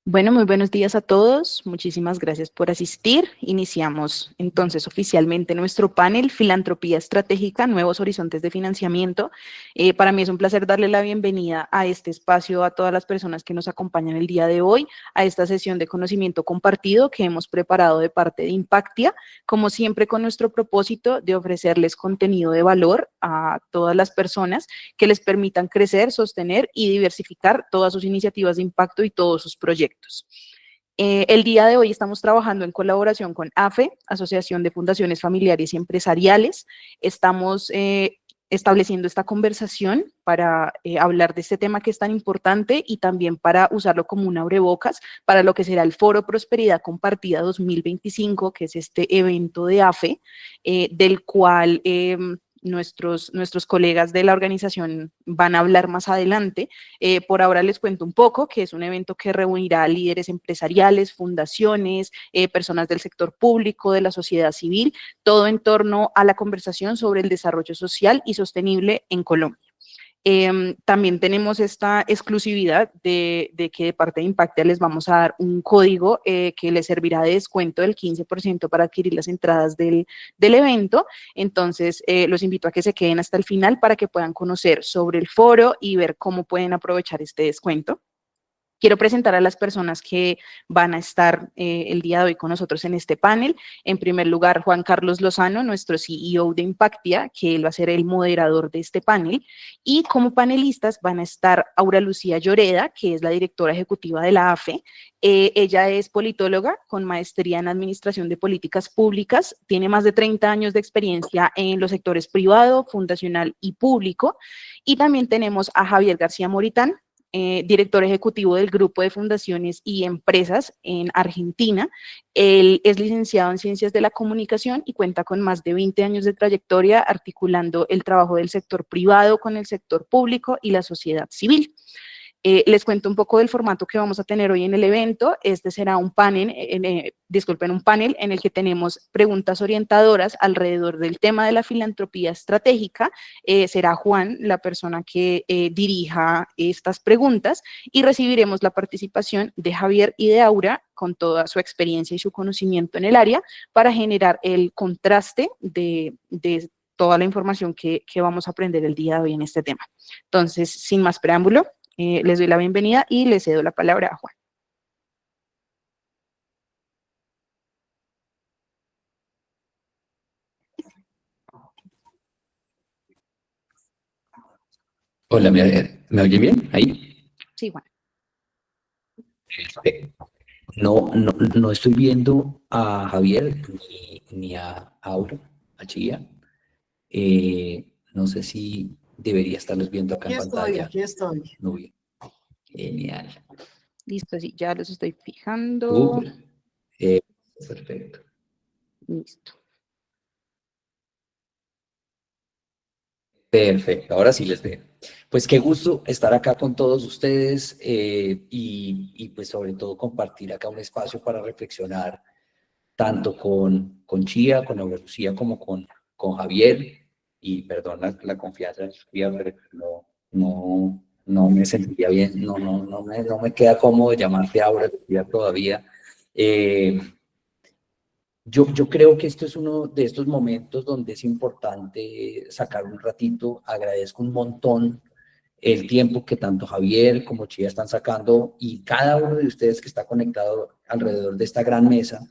Bueno, muy buenos días a todos. Muchísimas gracias por asistir. Iniciamos entonces oficialmente nuestro panel Filantropía Estratégica, Nuevos Horizontes de Financiamiento. Para mí es un placer darle la bienvenida a este espacio a todas las personas que nos acompañan el día de hoy, a esta sesión de conocimiento compartido que hemos preparado de parte de Impactia, como siempre con nuestro propósito de ofrecerles contenido de valor a todas las personas que les permitan crecer, sostener y diversificar todas sus iniciativas de impacto y todos sus proyectos. El día de hoy estamos trabajando en colaboración con AFE, Asociación de Fundaciones Familiares y Empresariales. Estamos estableciendo esta conversación para hablar de este tema que es tan importante y también para usarlo como un abrebocas para lo que será el Foro Prosperidad Compartida 2025, que es este evento de AFE, del cual nuestros colegas de la organización van a hablar más adelante. Por ahora les cuento un poco, que es un evento que reunirá a líderes empresariales, fundaciones, personas del sector público, de la sociedad civil, todo en torno a la conversación sobre el desarrollo social y sostenible en Colombia. También tenemos esta exclusividad de que de parte de Impactia les vamos a dar un código que les servirá de descuento del 15% para adquirir las entradas del evento. Entonces, los invito a que se queden hasta el final para que puedan conocer sobre el foro y ver cómo pueden aprovechar este descuento. Quiero presentar a las personas que van a estar el día de hoy con nosotros en este panel. En primer lugar, Juan Carlos Lozano, nuestro CEO de Impactia, que él va a ser el moderador de este panel. Y como panelistas van a estar Aura Lucía Lloreda, que es la directora ejecutiva de la AFE. Ella es politóloga con maestría en Administración de Políticas Públicas. Tiene más de 30 años de experiencia en los sectores privado, fundacional y público. Y también tenemos a Javier García Moritán, director ejecutivo del Grupo de Fundaciones y Empresas en Argentina. Él es licenciado en Ciencias de la Comunicación y cuenta con más de 20 años de trayectoria articulando el trabajo del sector privado con el sector público y la sociedad civil. Les cuento un poco del formato que vamos a tener hoy en el evento. Este será un panel, un panel en el que tenemos preguntas orientadoras alrededor del tema de la filantropía estratégica. Será Juan la persona que dirija estas preguntas y recibiremos la participación de Javier y de Aura con toda su experiencia y su conocimiento en el área para generar el contraste de toda la información que vamos a aprender el día de hoy en este tema. Entonces, sin más preámbulo, les doy la bienvenida y les cedo la palabra a Juan. Hola, ¿me oye bien? ¿Ahí? Sí, Juan. No estoy viendo a Javier ni a Aura, a Chía. No sé si debería estarlos viendo acá en pantalla. Aquí estoy. No bien. Genial. Listo, sí, ya los estoy fijando. Eh, Perfecto. Listo. Perfecto, ahora sí les veo. Pues qué gusto estar acá con todos ustedes y pues sobre todo compartir acá un espacio para reflexionar tanto con Chía, con Aura Lucía, como con Javier. Y perdón la confianza, Chía, pero no me sentiría bien, no me queda cómodo llamarte Aura Lucía todavía. Yo creo que esto es uno de estos momentos donde es importante sacar un ratito. Agradezco un montón el tiempo que tanto Javier como Chía están sacando y cada uno de ustedes que está conectado alrededor de esta gran mesa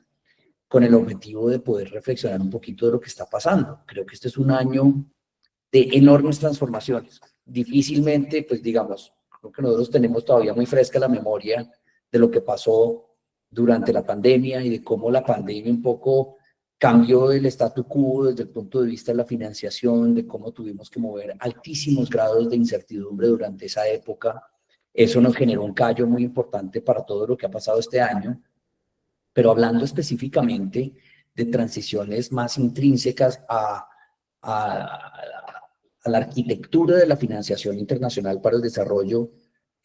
con el objetivo de poder reflexionar un poquito de lo que está pasando. Creo que este es un año de enormes transformaciones. Difícilmente, pues digamos, creo que nosotros tenemos todavía muy fresca la memoria de lo que pasó durante la pandemia y de cómo la pandemia un poco cambió el statu quo desde el punto de vista de la financiación, de cómo tuvimos que mover altísimos grados de incertidumbre durante esa época. Eso nos generó un callo muy importante para todo lo que ha pasado este año, pero hablando específicamente de transiciones más intrínsecas a, a la arquitectura de la financiación internacional para el desarrollo,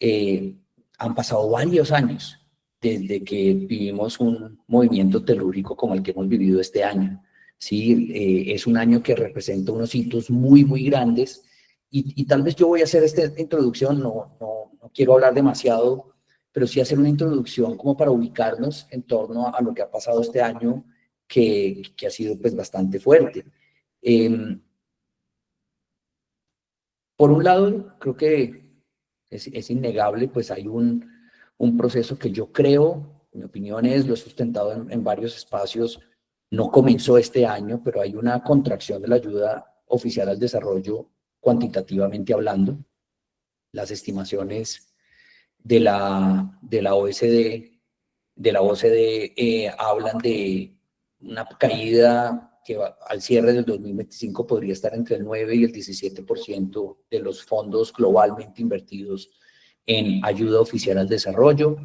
han pasado varios años desde que vivimos un movimiento telúrico como el que hemos vivido este año. Sí, es un año que representa unos hitos muy grandes y tal vez yo voy a hacer esta introducción, no quiero hablar demasiado, pero sí hacer una introducción como para ubicarnos en torno a lo que ha pasado este año, que ha sido pues bastante fuerte. Por un lado, creo que es innegable, pues hay un proceso que yo creo, en mi opinión es, lo he sustentado en varios espacios, no comenzó este año, pero hay una contracción de la ayuda oficial al desarrollo cuantitativamente hablando. Las estimaciones de la OCDE hablan de una caída que al cierre del 2025 podría estar entre el 9 y el 17% de los fondos globalmente invertidos en ayuda oficial al desarrollo.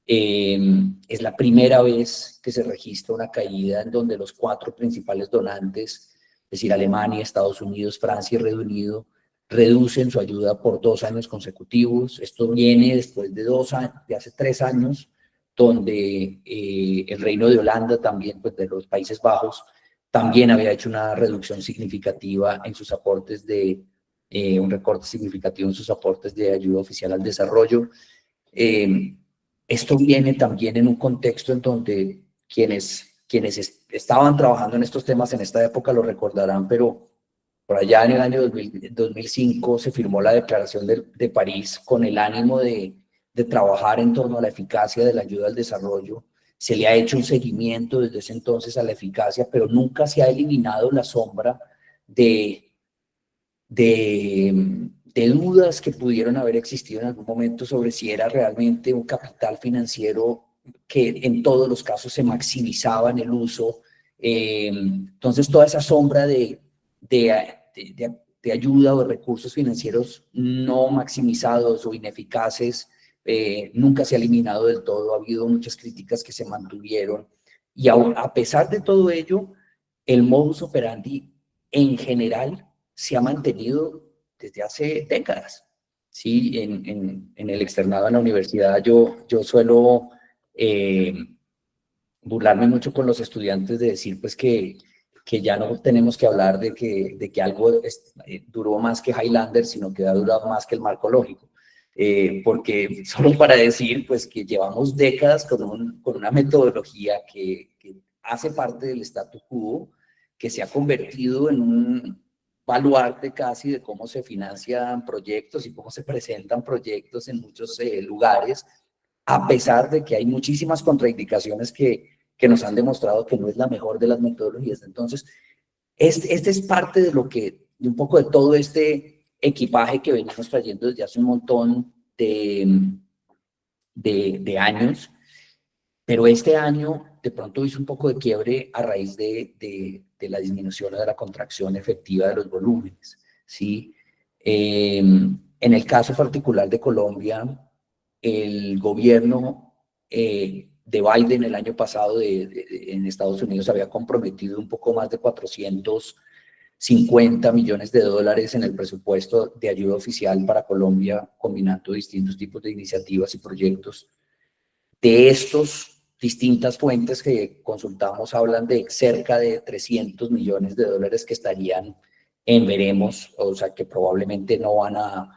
Es la primera vez que se registra una caída en donde los 4 principales donantes, es decir, Alemania, Estados Unidos, Francia y Reino Unido, reducen su ayuda por 2 años consecutivos. Esto viene después de hace 3 años, donde el Reino de Holanda también, pues de los Países Bajos, también había hecho una reducción significativa en sus aportes un recorte significativo en sus aportes de ayuda oficial al desarrollo. Esto viene también en un contexto en donde quienes estaban trabajando en estos temas en esta época lo recordarán, pero por allá en el año 2005 se firmó la Declaración de París con el ánimo de trabajar en torno a la eficacia de la ayuda al desarrollo. Se le ha hecho un seguimiento desde ese entonces a la eficacia, pero nunca se ha eliminado la sombra de, de dudas que pudieron haber existido en algún momento sobre si era realmente un capital financiero que en todos los casos se maximizaba en el uso. Entonces, toda esa sombra de ayuda o de recursos financieros no maximizados o ineficaces nunca se ha eliminado del todo. Ha habido muchas críticas que se mantuvieron. Y a pesar de todo ello, el modus operandi en general se ha mantenido desde hace décadas. Sí, en el externado en la universidad yo suelo burlarme mucho con los estudiantes de decir pues que ya no tenemos que hablar de que algo duró más que Highlander, sino que ha durado más que el marco lógico. Porque solo para decir pues que llevamos décadas con una metodología que hace parte del statu quo, que se ha convertido en un baluarte casi de cómo se financian proyectos y cómo se presentan proyectos en muchos lugares, a pesar de que hay muchísimas contraindicaciones que nos han demostrado que no es la mejor de las metodologías. Entonces, este es parte de un poco de todo este equipaje que venimos trayendo desde hace un montón de años, pero este año de pronto hizo un poco de quiebre a raíz de la disminución o de la contracción efectiva de los volúmenes, ¿sí? En el caso particular de Colombia, el gobierno de Biden el año pasado en Estados Unidos había comprometido un poco más de 450 millones de dólares en el presupuesto de ayuda oficial para Colombia, combinando distintos tipos de iniciativas y proyectos. De estos, distintas fuentes que consultamos hablan de cerca de 300 millones de dólares que estarían en veremos, o sea, que probablemente no van a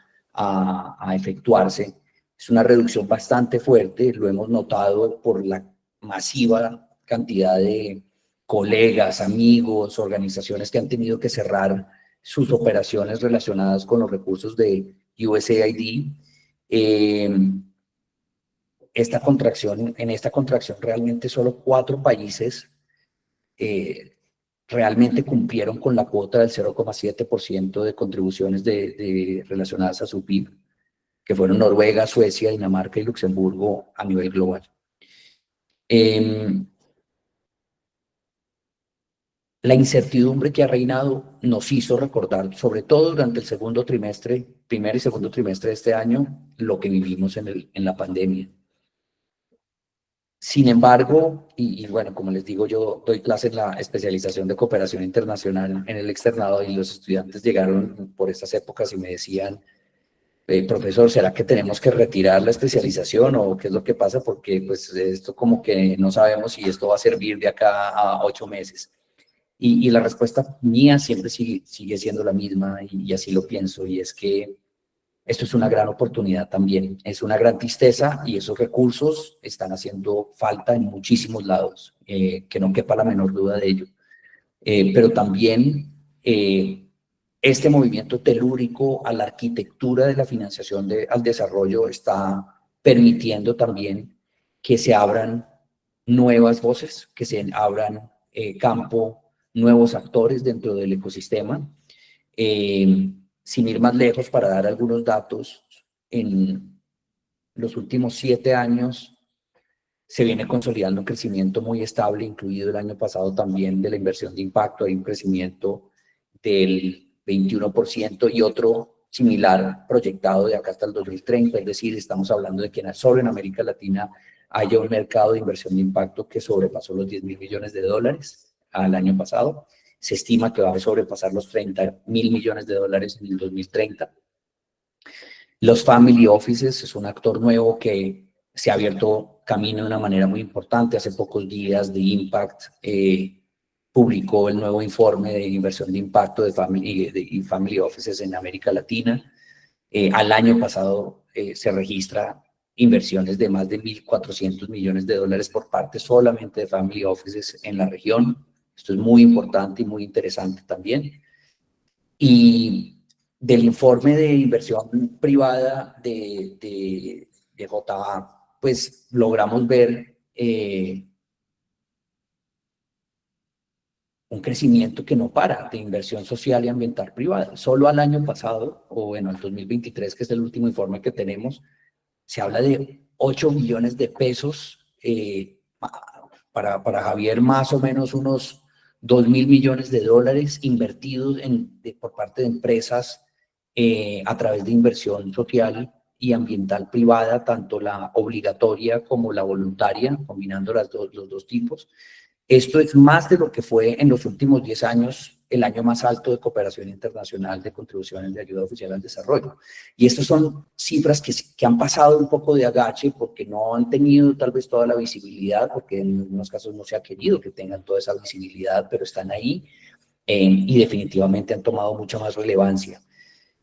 efectuarse. Es una reducción bastante fuerte, lo hemos notado por la masiva cantidad de colegas, amigos, organizaciones que han tenido que cerrar sus operaciones relacionadas con los recursos de USAID. En esta contracción realmente solo 4 países realmente cumplieron con la cuota del 0,7% de contribuciones relacionadas a su PIB, que fueron Noruega, Suecia, Dinamarca y Luxemburgo a nivel global. La incertidumbre que ha reinado nos hizo recordar, sobre todo durante el primer y segundo trimestre de este año, lo que vivimos en la pandemia. Sin embargo, y bueno, como les digo, yo doy clase en la especialización de cooperación internacional en el externado y los estudiantes llegaron por estas épocas y me decían, profesor, ¿será que tenemos que retirar la especialización o qué es lo que pasa? Porque pues esto como que no sabemos si esto va a servir de acá a 8 meses. Y la respuesta mía siempre sigue siendo la misma y así lo pienso, y es que esto es una gran oportunidad también. Es una gran tristeza y esos recursos están haciendo falta en muchísimos lados, que no quepa la menor duda de ello. Pero también este movimiento telúrico a la arquitectura de la financiación al desarrollo está permitiendo también que se abran nuevas voces, que se abran campo, nuevos actores dentro del ecosistema. Sin ir más lejos, para dar algunos datos, en los últimos 7 años se viene consolidando un crecimiento muy estable, incluido el año pasado también de la inversión de impacto. Hay un crecimiento del 21% y otro similar proyectado de acá hasta el 2030, es decir, estamos hablando de que solo en América Latina haya un mercado de inversión de impacto que sobrepasó los 10.000 millones de dólares al año pasado. Se estima que va a sobrepasar los 30.000 millones de dólares en el 2030. Los family offices es un actor nuevo que se ha abierto camino de una manera muy importante. Hace pocos días The Impact publicó el nuevo informe de inversión de impacto de family offices en América Latina. Al año pasado se registra inversiones de más de 1.400 millones de dólares por parte solamente de family offices en la región. Esto es muy importante y muy interesante también. Y del informe de inversión privada de JA, pues logramos ver un crecimiento que no para de inversión social y ambiental privada. Solo al año pasado, o bueno, al 2023, que es el último informe que tenemos, se habla de 8 billones de pesos, para Javier más o menos unos 2.000 millones de dólares invertidos por parte de empresas a través de inversión social y ambiental privada, tanto la obligatoria como la voluntaria, combinando los dos tipos. Esto es más de lo que fue en los últimos 10 años el año más alto de cooperación internacional de contribuciones de ayuda oficial al desarrollo. Y estas son cifras que han pasado un poco de agache porque no han tenido tal vez toda la visibilidad, porque en algunos casos no se ha querido que tengan toda esa visibilidad, pero están ahí y definitivamente han tomado mucha más relevancia.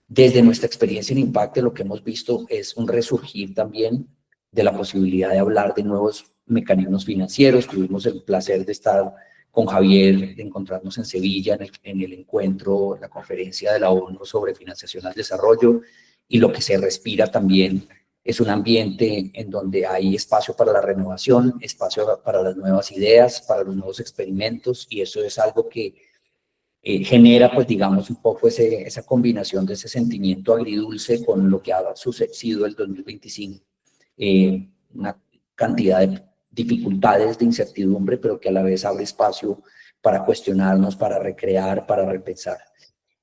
Desde nuestra experiencia en Impacte, lo que hemos visto es un resurgir también de la posibilidad de hablar de nuevos mecanismos financieros. Tuvimos el placer de estar con Javier, de encontrarnos en Sevilla en el encuentro, la conferencia de la ONU sobre financiación al desarrollo, y lo que se respira también es un ambiente en donde hay espacio para la renovación, espacio para las nuevas ideas, para los nuevos experimentos, y eso es algo que genera, pues digamos, un poco esa combinación de ese sentimiento agridulce con lo que ha sucedido el 2025. Una cantidad de dificultades, de incertidumbre, pero que a la vez abre espacio para cuestionarnos, para recrear, para repensar.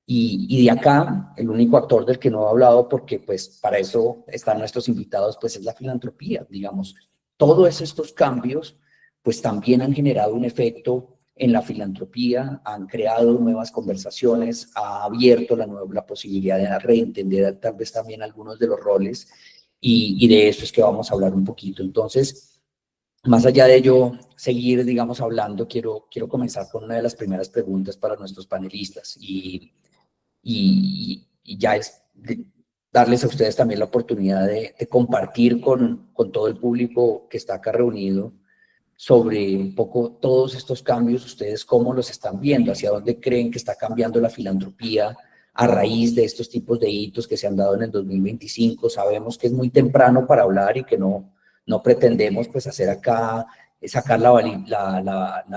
Y de acá, el único actor del que no he hablado, porque pues para eso están nuestros invitados, pues es la filantropía, digamos. Todos estos cambios, pues también han generado un efecto en la filantropía, han creado nuevas conversaciones, ha abierto la posibilidad de reentender tal vez también algunos de los roles, y de eso es que vamos a hablar un poquito. Entonces, más allá de ello, seguir, digamos, hablando, quiero comenzar con una de las primeras preguntas para nuestros panelistas, y ya es darles a ustedes también la oportunidad de compartir con todo el público que está acá reunido sobre un poco todos estos cambios, ustedes cómo los están viendo, hacia dónde creen que está cambiando la filantropía a raíz de estos tipos de hitos que se han dado en el 2025. Sabemos que es muy temprano para hablar y que no pretendemos pues hacer acá, sacar la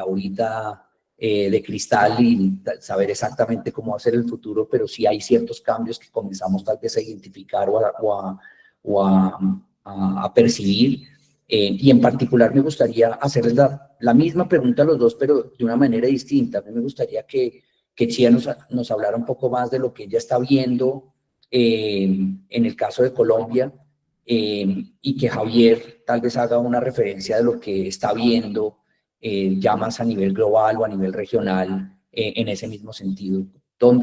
bolita de cristal y saber exactamente cómo va a ser el futuro, pero sí hay ciertos cambios que comenzamos tal vez a identificar o a percibir. Y en particular me gustaría hacerles la misma pregunta a los dos, pero de una manera distinta. A mí me gustaría que Chía nos hablara un poco más de lo que ella está viendo en el caso de Colombia, y que Javier tal vez haga una referencia de lo que está viendo ya más a nivel global o a nivel regional en ese mismo sentido.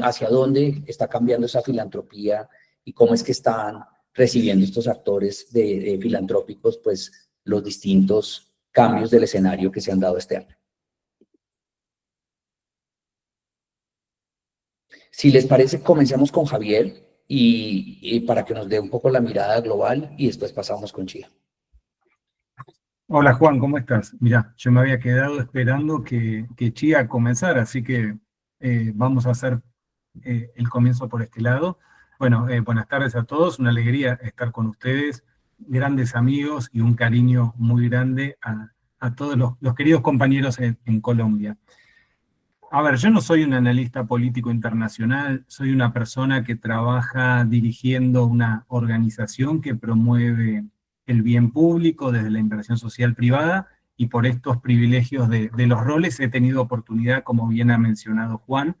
¿Hacia dónde está cambiando esa filantropía y cómo es que están recibiendo estos actores de filantrópicos pues los distintos cambios del escenario que se han dado este año? Si les parece, comencemos con Javier. y para que nos dé un poco la mirada global y después pasamos con Chía. Hola Juan, ¿cómo estás? Mirá, yo me había quedado esperando que Chía comenzara, así que vamos a hacer el comienzo por este lado. Bueno, buenas tardes a todos, una alegría estar con ustedes, grandes amigos y un cariño muy grande a todos los queridos compañeros en Colombia. A ver, yo no soy un analista político internacional, soy una persona que trabaja dirigiendo una organización que promueve el bien público desde la inversión social privada, y por estos privilegios de los roles he tenido oportunidad, como bien ha mencionado Juan,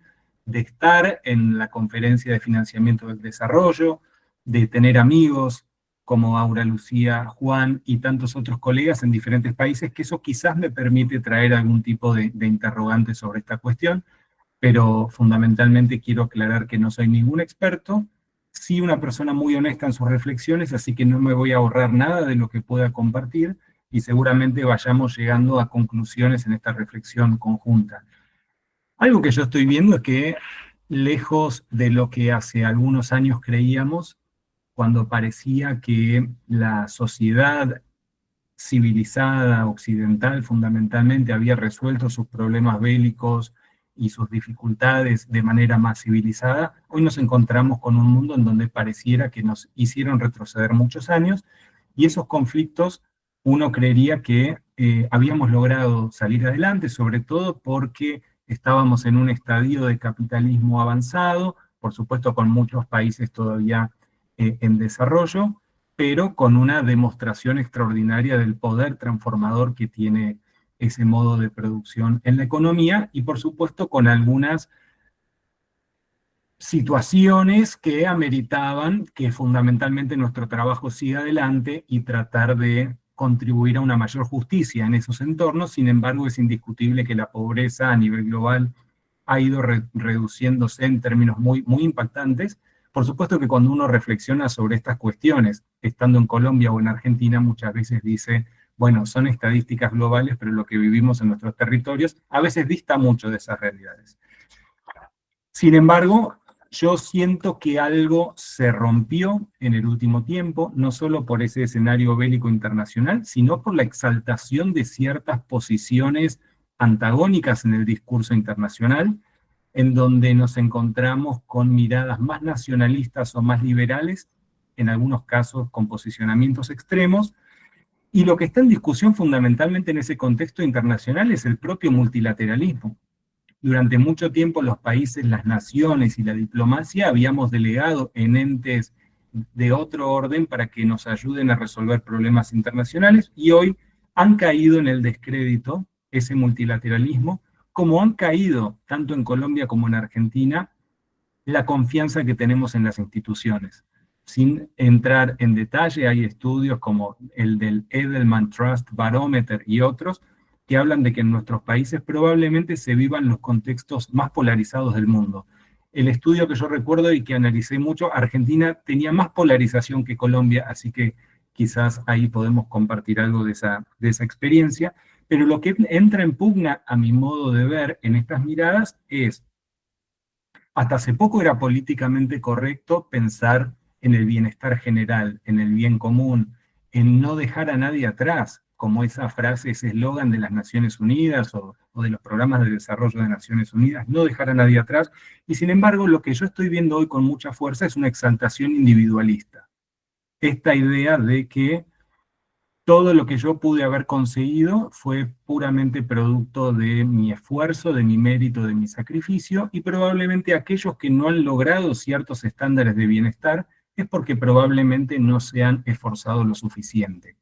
de estar en la Conferencia de Financiamiento del Desarrollo, de tener amigos como Aura Lucía, Juan y tantos otros colegas en diferentes países, que eso quizás me permite traer algún tipo de interrogante sobre esta cuestión, pero fundamentalmente quiero aclarar que no soy ningún experto, sí una persona muy honesta en sus reflexiones, así que no me voy a ahorrar nada de lo que pueda compartir, y seguramente vayamos llegando a conclusiones en esta reflexión conjunta. Algo que yo estoy viendo es que, lejos de lo que hace algunos años creíamos, cuando parecía que la sociedad civilizada, occidental, fundamentalmente había resuelto sus problemas bélicos y sus dificultades de manera más civilizada, hoy nos encontramos con un mundo en donde pareciera que nos hicieron retroceder muchos años, y esos conflictos uno creería que habíamos logrado salir adelante, sobre todo porque estábamos en un estadio de capitalismo avanzado, por supuesto con muchos países todavía en desarrollo, pero con una demostración extraordinaria del poder transformador que tiene ese modo de producción en la economía, y por supuesto con algunas situaciones que ameritaban que fundamentalmente nuestro trabajo siga adelante y tratar de contribuir a una mayor justicia en esos entornos. Sin embargo, es indiscutible que la pobreza a nivel global ha ido reduciéndose en términos muy, muy impactantes. Por supuesto que cuando uno reflexiona sobre estas cuestiones, estando en Colombia o en Argentina, muchas veces dice, bueno, son estadísticas globales, pero lo que vivimos en nuestros territorios a veces dista mucho de esas realidades. Sin embargo, yo siento que algo se rompió en el último tiempo, no solo por ese escenario bélico internacional, sino por la exaltación de ciertas posiciones antagónicas en el discurso internacional, en donde nos encontramos con miradas más nacionalistas o más liberales, en algunos casos con posicionamientos extremos, y lo que está en discusión fundamentalmente en ese contexto internacional es el propio multilateralismo. Durante mucho tiempo los países, las naciones y la diplomacia habíamos delegado en entes de otro orden para que nos ayuden a resolver problemas internacionales, y hoy han caído en el descrédito ese multilateralismo, como han caído, tanto en Colombia como en Argentina, la confianza que tenemos en las instituciones. Sin entrar en detalle, hay estudios como el del Edelman Trust Barometer y otros, que hablan de que en nuestros países probablemente se vivan los contextos más polarizados del mundo. El estudio que yo recuerdo y que analicé mucho, Argentina tenía más polarización que Colombia, así que quizás ahí podemos compartir algo de esa experiencia. Pero lo que entra en pugna, a mi modo de ver, en estas miradas es, hasta hace poco era políticamente correcto pensar en el bienestar general, en el bien común, en no dejar a nadie atrás, como esa frase, ese eslogan de las Naciones Unidas o de los programas de desarrollo de Naciones Unidas, no dejar a nadie atrás. Y sin embargo, lo que yo estoy viendo hoy con mucha fuerza es una exaltación individualista. Esta idea de que todo lo que yo pude haber conseguido fue puramente producto de mi esfuerzo, de mi mérito, de mi sacrificio, y probablemente aquellos que no han logrado ciertos estándares de bienestar es porque probablemente no se han esforzado lo suficiente.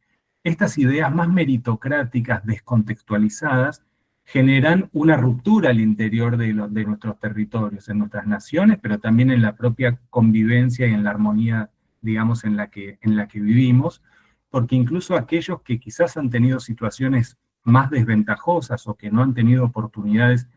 Estas ideas más meritocráticas, descontextualizadas, generan una ruptura al interior de nuestros territorios, en nuestras naciones, pero también en la propia convivencia y en la armonía, digamos, en la que vivimos, porque incluso aquellos que quizás han tenido situaciones más desventajosas o que no han tenido oportunidades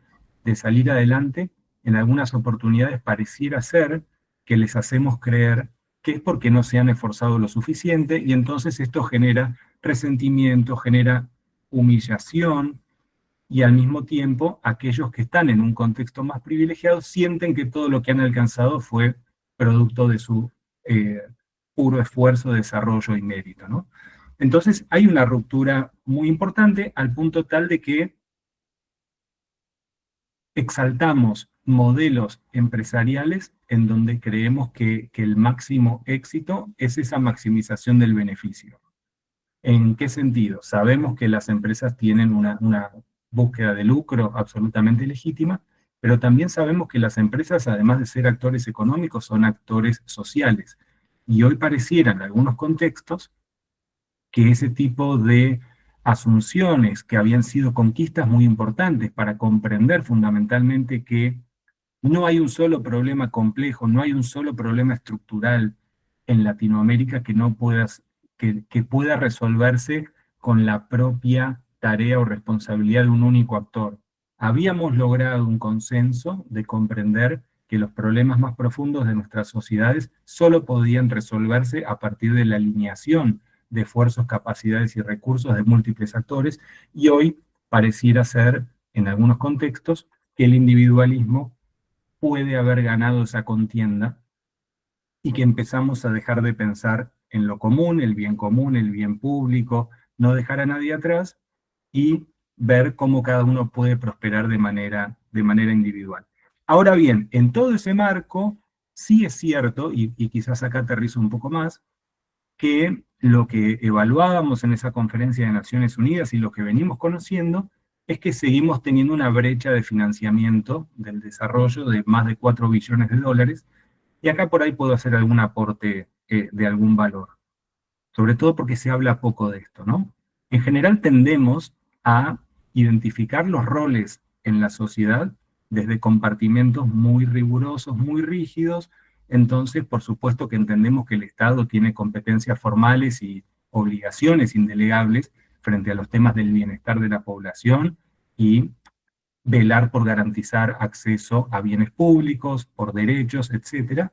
de salir adelante, en algunas oportunidades pareciera ser que les hacemos creer que es porque no se han esforzado lo suficiente, y entonces esto genera resentimiento, genera humillación, y al mismo tiempo aquellos que están en un contexto más privilegiado sienten que todo lo que han alcanzado fue producto de su puro esfuerzo, desarrollo y mérito, ¿no? Entonces hay una ruptura muy importante al punto tal de que exaltamos modelos empresariales en donde creemos que el máximo éxito es esa maximización del beneficio. ¿En qué sentido? Sabemos que las empresas tienen una búsqueda de lucro absolutamente legítima, pero también sabemos que las empresas, además de ser actores económicos, son actores sociales. Y hoy pareciera en algunos contextos que ese tipo de asunciones que habían sido conquistas muy importantes para comprender fundamentalmente que no hay un solo problema complejo, no hay un solo problema estructural en Latinoamérica que no que pueda resolverse con la propia tarea o responsabilidad de un único actor. Habíamos logrado un consenso de comprender que los problemas más profundos de nuestras sociedades solo podían resolverse a partir de la alineación de esfuerzos, capacidades y recursos de múltiples actores, y hoy pareciera ser, en algunos contextos, que el individualismo puede haber ganado esa contienda y que empezamos a dejar de pensar en lo común, el bien público, no dejar a nadie atrás y ver cómo cada uno puede prosperar de manera individual. Ahora bien, en todo ese marco, sí es cierto, y quizás acá aterrizo un poco más, que lo que evaluábamos en esa conferencia de Naciones Unidas y lo que venimos conociendo es que seguimos teniendo una brecha de financiamiento del desarrollo de más de 4 billones de dólares, y acá por ahí puedo hacer algún aporte de algún valor, sobre todo porque se habla poco de esto, ¿no? En general tendemos a identificar los roles en la sociedad desde compartimentos muy rigurosos, muy rígidos. Entonces, por supuesto que entendemos que el Estado tiene competencias formales y obligaciones indelegables frente a los temas del bienestar de la población y velar por garantizar acceso a bienes públicos, por derechos, etc.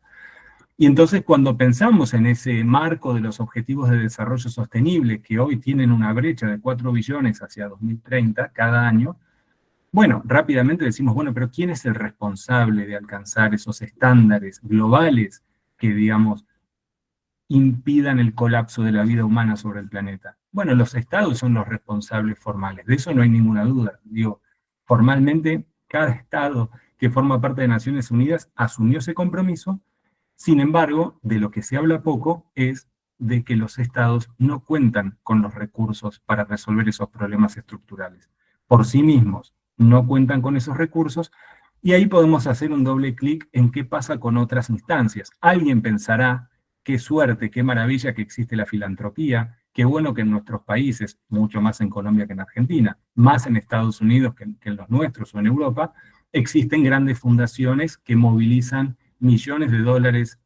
Y entonces cuando pensamos en ese marco de los objetivos de desarrollo sostenible, que hoy tienen una brecha de 4 billones hacia 2030 cada año, bueno, rápidamente decimos, bueno, pero ¿quién es el responsable de alcanzar esos estándares globales que, digamos, impidan el colapso de la vida humana sobre el planeta? Bueno, los estados son los responsables formales, de eso no hay ninguna duda. Digo, formalmente, cada estado que forma parte de Naciones Unidas asumió ese compromiso. Sin embargo, de lo que se habla poco es de que los estados no cuentan con los recursos para resolver esos problemas estructurales. Por sí mismos, no cuentan con esos recursos, y ahí podemos hacer un doble clic en qué pasa con otras instancias. Alguien pensará, qué suerte, qué maravilla que existe la filantropía, qué bueno que en nuestros países, mucho más en Colombia que en Argentina, más en Estados Unidos que en los nuestros o en Europa, existen grandes fundaciones que movilizan millones de dólares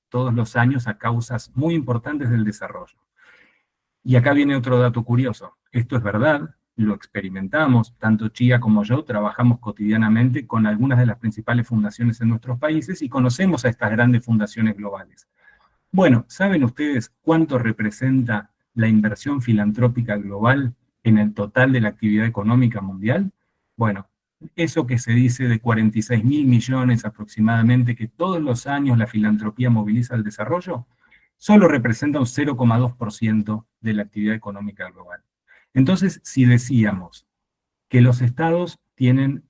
todos los años a causas muy importantes del desarrollo. Y acá viene otro dato curioso. Esto es verdad, lo experimentamos, tanto Chía como yo trabajamos cotidianamente con algunas de las principales fundaciones en nuestros países y conocemos a estas grandes fundaciones globales. Bueno, ¿saben ustedes cuánto representa la inversión filantrópica global en el total de la actividad económica mundial? Bueno, eso que se dice de 46.000 millones aproximadamente que todos los años la filantropía moviliza al desarrollo, solo representa un 0,2% de la actividad económica global. Entonces, si decíamos que los estados tienen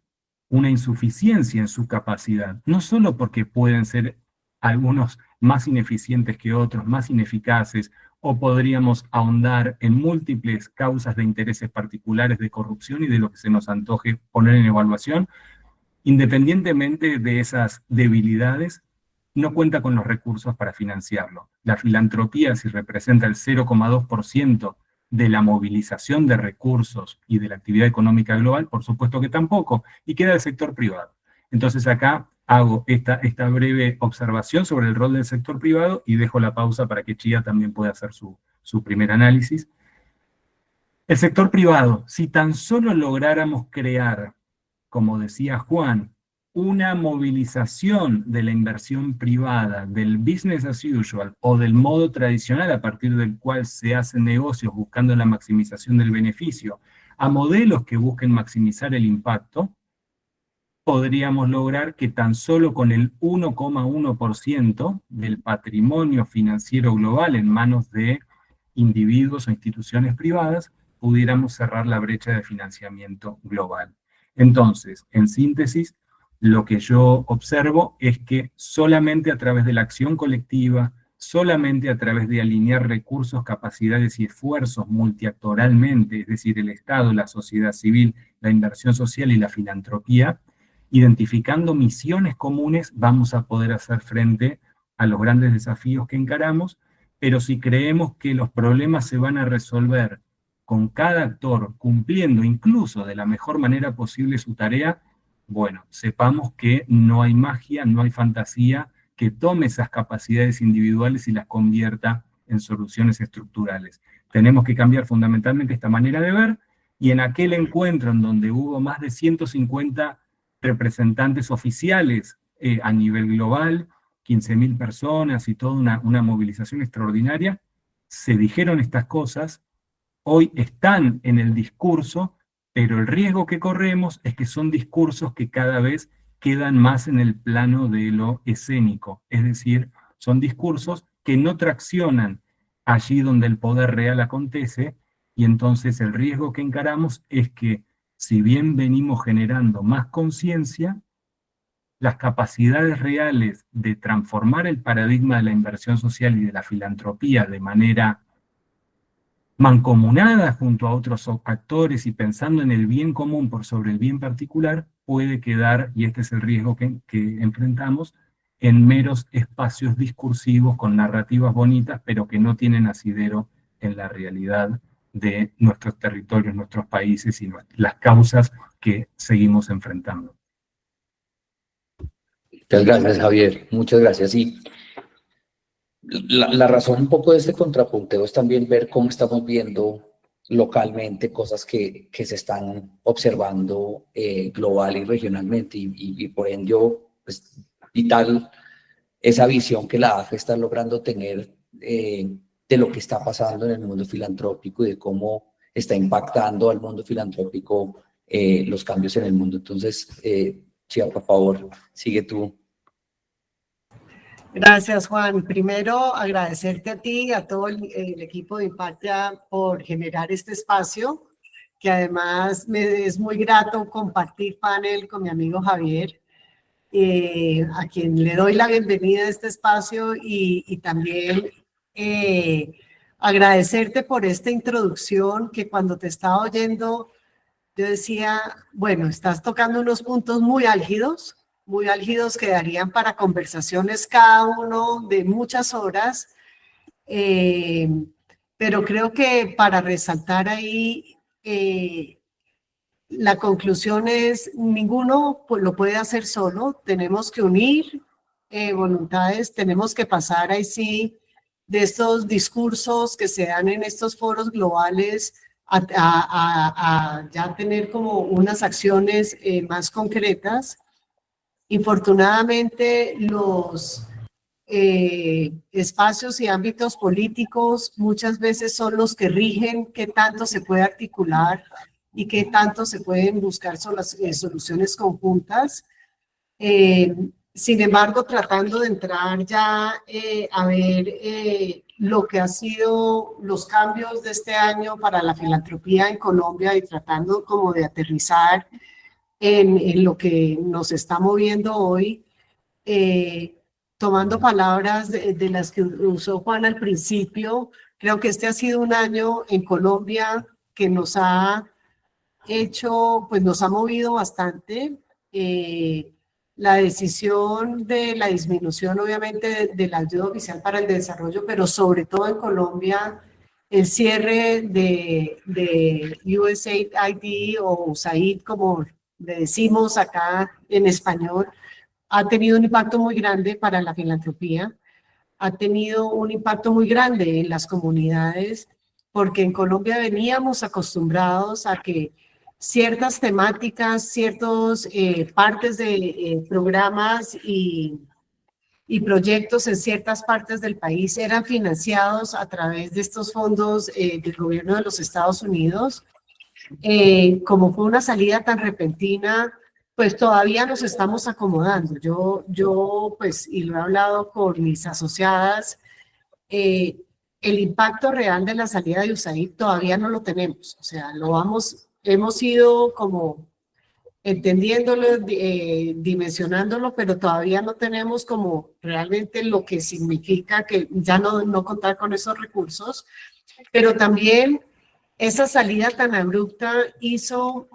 una insuficiencia en su capacidad, no solo porque pueden ser algunos más ineficientes que otros, más ineficaces, o podríamos ahondar en múltiples causas de intereses particulares de corrupción y de lo que se nos antoje poner en evaluación, independientemente de esas debilidades, no cuenta con los recursos para financiarlo. La filantropía, si representa el 0,2% de la movilización de recursos y de la actividad económica global, por supuesto que tampoco, y queda el sector privado. Entonces acá hago esta breve observación sobre el rol del sector privado y dejo la pausa para que Chía también pueda hacer su primer análisis. El sector privado, si tan solo lográramos crear, como decía Juan, una movilización de la inversión privada, del business as usual o del modo tradicional a partir del cual se hacen negocios buscando la maximización del beneficio, a modelos que busquen maximizar el impacto, podríamos lograr que tan solo con el 1,1% del patrimonio financiero global en manos de individuos o instituciones privadas, pudiéramos cerrar la brecha de financiamiento global. Entonces, en síntesis, lo que yo observo es que solamente a través de la acción colectiva, solamente a través de alinear recursos, capacidades y esfuerzos multiactoralmente, es decir, el Estado, la sociedad civil, la inversión social y la filantropía, identificando misiones comunes, vamos a poder hacer frente a los grandes desafíos que encaramos, pero si creemos que los problemas se van a resolver con cada actor cumpliendo incluso de la mejor manera posible su tarea, bueno, sepamos que no hay magia, no hay fantasía que tome esas capacidades individuales y las convierta en soluciones estructurales. Tenemos que cambiar fundamentalmente esta manera de ver, y en aquel encuentro en donde hubo más de 150 representantes oficiales a nivel global, 15.000 personas y toda una movilización extraordinaria, se dijeron estas cosas, hoy están en el discurso, pero el riesgo que corremos es que son discursos que cada vez quedan más en el plano de lo escénico, es decir, son discursos que no traccionan allí donde el poder real acontece, y entonces el riesgo que encaramos es que, si bien venimos generando más conciencia, las capacidades reales de transformar el paradigma de la inversión social y de la filantropía de manera mancomunada junto a otros actores y pensando en el bien común por sobre el bien particular, puede quedar, y este es el riesgo que enfrentamos, en meros espacios discursivos con narrativas bonitas, pero que no tienen asidero en la realidad de nuestros territorios, nuestros países y las causas que seguimos enfrentando. Muchas gracias, Javier. Muchas gracias. Y la razón un poco de este contrapunteo es también ver cómo estamos viendo localmente cosas que se están observando global y regionalmente, y por ende, pues, vital esa visión que la AFE está logrando tener de lo que está pasando en el mundo filantrópico y de cómo está impactando al mundo filantrópico los cambios en el mundo. Entonces, Chía, por favor, sigue tú. Gracias, Juan. Primero, agradecerte a ti y a todo el equipo de Impacta por generar este espacio, que además me es muy grato compartir panel con mi amigo Javier, a quien le doy la bienvenida a este espacio, y también agradecerte por esta introducción, que cuando te estaba oyendo yo decía, bueno, estás tocando unos puntos muy álgidos que darían para conversaciones cada uno de muchas horas, pero creo que para resaltar ahí, la conclusión es, ninguno lo puede hacer solo, tenemos que unir voluntades, tenemos que pasar ahí sí de estos discursos que se dan en estos foros globales a ya tener como unas acciones más concretas. Infortunadamente, los espacios y ámbitos políticos muchas veces son los que rigen qué tanto se puede articular y qué tanto se pueden buscar soluciones conjuntas. Sin embargo, tratando de entrar ya a ver lo que ha sido los cambios de este año para la filantropía en Colombia, y tratando como de aterrizar en lo que nos está moviendo hoy, tomando palabras de las que usó Juan al principio, creo que este ha sido un año en Colombia que nos ha hecho, pues nos ha movido bastante. La decisión de la disminución, obviamente, de la ayuda oficial para el desarrollo, pero sobre todo en Colombia, el cierre de USAID o USAID, como le decimos acá en español, ha tenido un impacto muy grande para la filantropía, ha tenido un impacto muy grande en las comunidades, porque en Colombia veníamos acostumbrados a que ciertas temáticas, ciertas partes de programas y proyectos en ciertas partes del país eran financiados a través de estos fondos del gobierno de los Estados Unidos. Como fue una salida tan repentina, pues todavía nos estamos acomodando. Yo pues, y lo he hablado con mis asociadas, el impacto real de la salida de USAID todavía no lo tenemos. O sea, hemos ido como entendiéndolo, dimensionándolo, pero todavía no tenemos como realmente lo que significa que ya no contar con esos recursos. Pero también esa salida tan abrupta hizo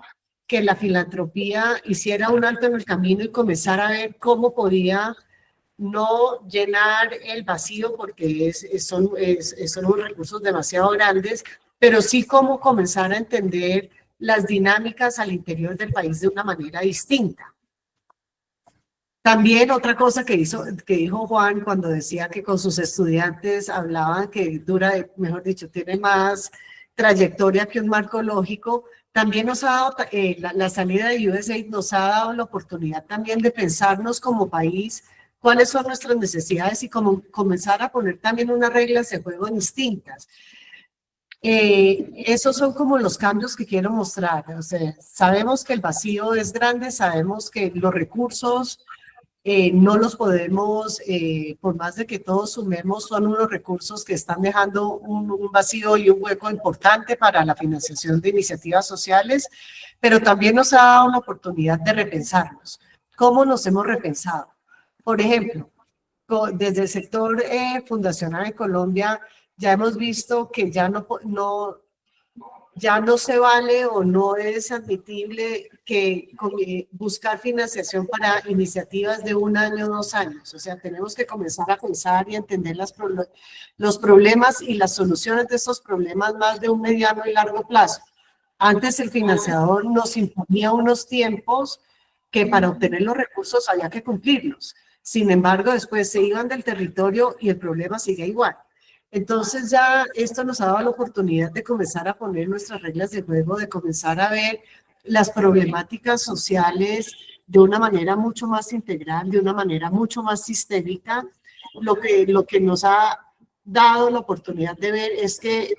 que la filantropía hiciera un alto en el camino y comenzara a ver cómo podía no llenar el vacío, porque son unos recursos demasiado grandes, pero sí cómo comenzar a entender las dinámicas al interior del país de una manera distinta. También otra cosa que dijo Juan cuando decía que con sus estudiantes hablaban que mejor dicho, tiene más trayectoria que un marco lógico, también nos ha dado, la salida de USAID nos ha dado la oportunidad también de pensarnos como país cuáles son nuestras necesidades y comenzar a poner también unas reglas de juego distintas. Esos son como los cambios que quiero mostrar. O sea, sabemos que el vacío es grande, sabemos que los recursos no los podemos, por más de que todos sumemos, son unos recursos que están dejando un vacío y un hueco importante para la financiación de iniciativas sociales, pero también nos ha dado una oportunidad de repensarnos. ¿Cómo nos hemos repensado? Por ejemplo, desde el sector fundacional en Colombia, ya hemos visto que ya no se vale o no es admitible que buscar financiación para iniciativas de 1 año, 2 años. O sea, tenemos que comenzar a pensar y entender los problemas y las soluciones de esos problemas más de un mediano y largo plazo. Antes el financiador nos imponía unos tiempos que para obtener los recursos había que cumplirlos. Sin embargo, después se iban del territorio y el problema sigue igual. Entonces ya esto nos ha dado la oportunidad de comenzar a poner nuestras reglas de juego, de comenzar a ver las problemáticas sociales de una manera mucho más integral, de una manera mucho más sistémica. Lo que nos ha dado la oportunidad de ver es que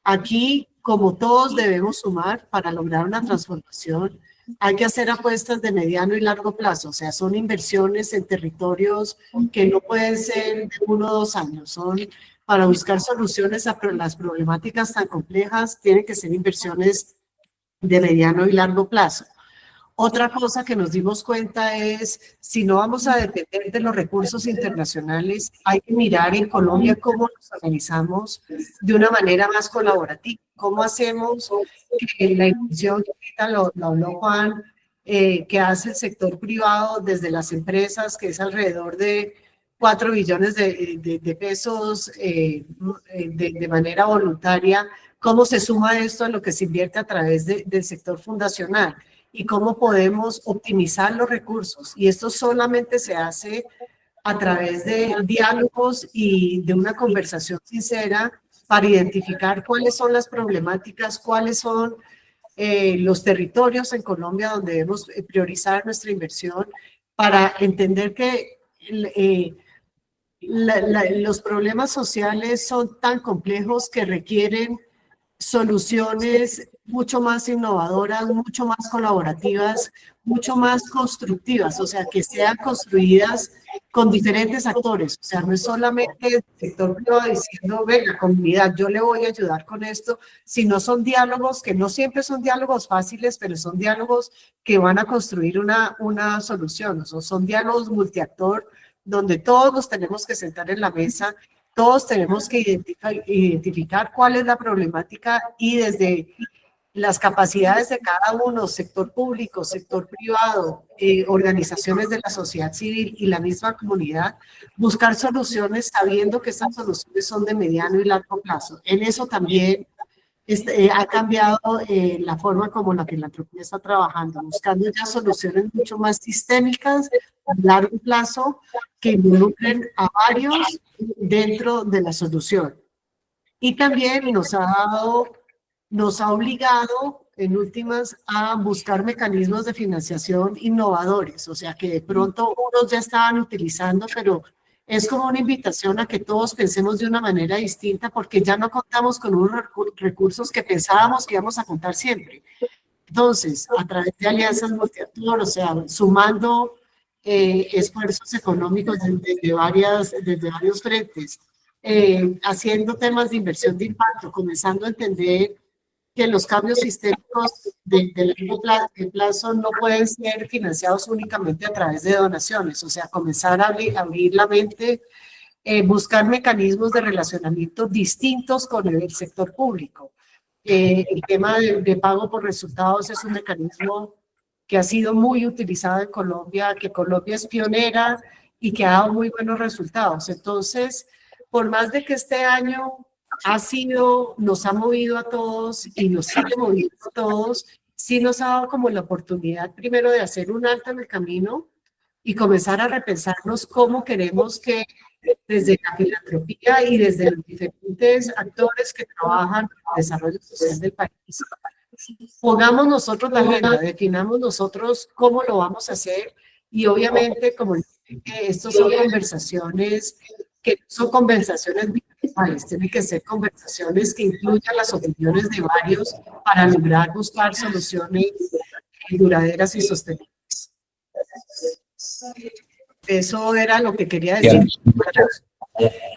aquí, como todos debemos sumar para lograr una transformación, hay que hacer apuestas de mediano y largo plazo. O sea, son inversiones en territorios que no pueden ser de 1 o 2 años, son para buscar soluciones a las problemáticas tan complejas, tienen que ser inversiones de mediano y largo plazo. Otra cosa que nos dimos cuenta es, si no vamos a depender de los recursos internacionales, hay que mirar en Colombia cómo nos organizamos de una manera más colaborativa. ¿Cómo hacemos que la inversión, que ahorita lo habló Juan, que hace el sector privado desde las empresas, que es alrededor de 4 billones de pesos de manera voluntaria, cómo se suma esto a lo que se invierte a través del sector fundacional y cómo podemos optimizar los recursos? Y esto solamente se hace a través de diálogos y de una conversación sincera para identificar cuáles son las problemáticas, cuáles son los territorios en Colombia donde debemos priorizar nuestra inversión, para entender que los problemas sociales son tan complejos que requieren soluciones mucho más innovadoras, mucho más colaborativas, mucho más constructivas, o sea, que sean construidas con diferentes actores. O sea, no es solamente el sector privado diciendo, venga, comunidad, yo le voy a ayudar con esto, sino son diálogos que no siempre son diálogos fáciles, pero son diálogos que van a construir una solución. O sea, son diálogos multiactor, donde todos nos tenemos que sentar en la mesa, todos tenemos que identificar cuál es la problemática y desde las capacidades de cada uno, sector público, sector privado, organizaciones de la sociedad civil y la misma comunidad, buscar soluciones sabiendo que esas soluciones son de mediano y largo plazo. En eso también ha cambiado la forma como la filantropía está trabajando, buscando ya soluciones mucho más sistémicas a largo plazo que involucren a varios dentro de la solución. Y también nos ha obligado en últimas a buscar mecanismos de financiación innovadores, o sea que de pronto unos ya estaban utilizando, pero es como una invitación a que todos pensemos de una manera distinta, porque ya no contamos con unos recursos que pensábamos que íbamos a contar siempre. Entonces, a través de alianzas multiactor, o sea, sumando esfuerzos económicos desde varios frentes, haciendo temas de inversión de impacto, comenzando a entender que los cambios sistémicos de largo plazo no pueden ser financiados únicamente a través de donaciones, o sea, comenzar a abrir la mente, buscar mecanismos de relacionamiento distintos con el sector público. El tema de pago por resultados es un mecanismo que ha sido muy utilizado en Colombia, que Colombia es pionera y que ha dado muy buenos resultados. Entonces, por más de que este año nos ha movido a todos y nos sigue moviendo a todos, sí nos ha dado como la oportunidad primero de hacer un alto en el camino y comenzar a repensarnos cómo queremos que desde la filantropía y desde los diferentes actores que trabajan en el desarrollo social del país, pongamos nosotros la agenda, definamos nosotros cómo lo vamos a hacer y obviamente como estos son conversaciones que son conversaciones bilaterales, tienen que ser conversaciones que incluyan las opiniones de varios para lograr buscar soluciones duraderas y sostenibles. Eso era lo que quería decir.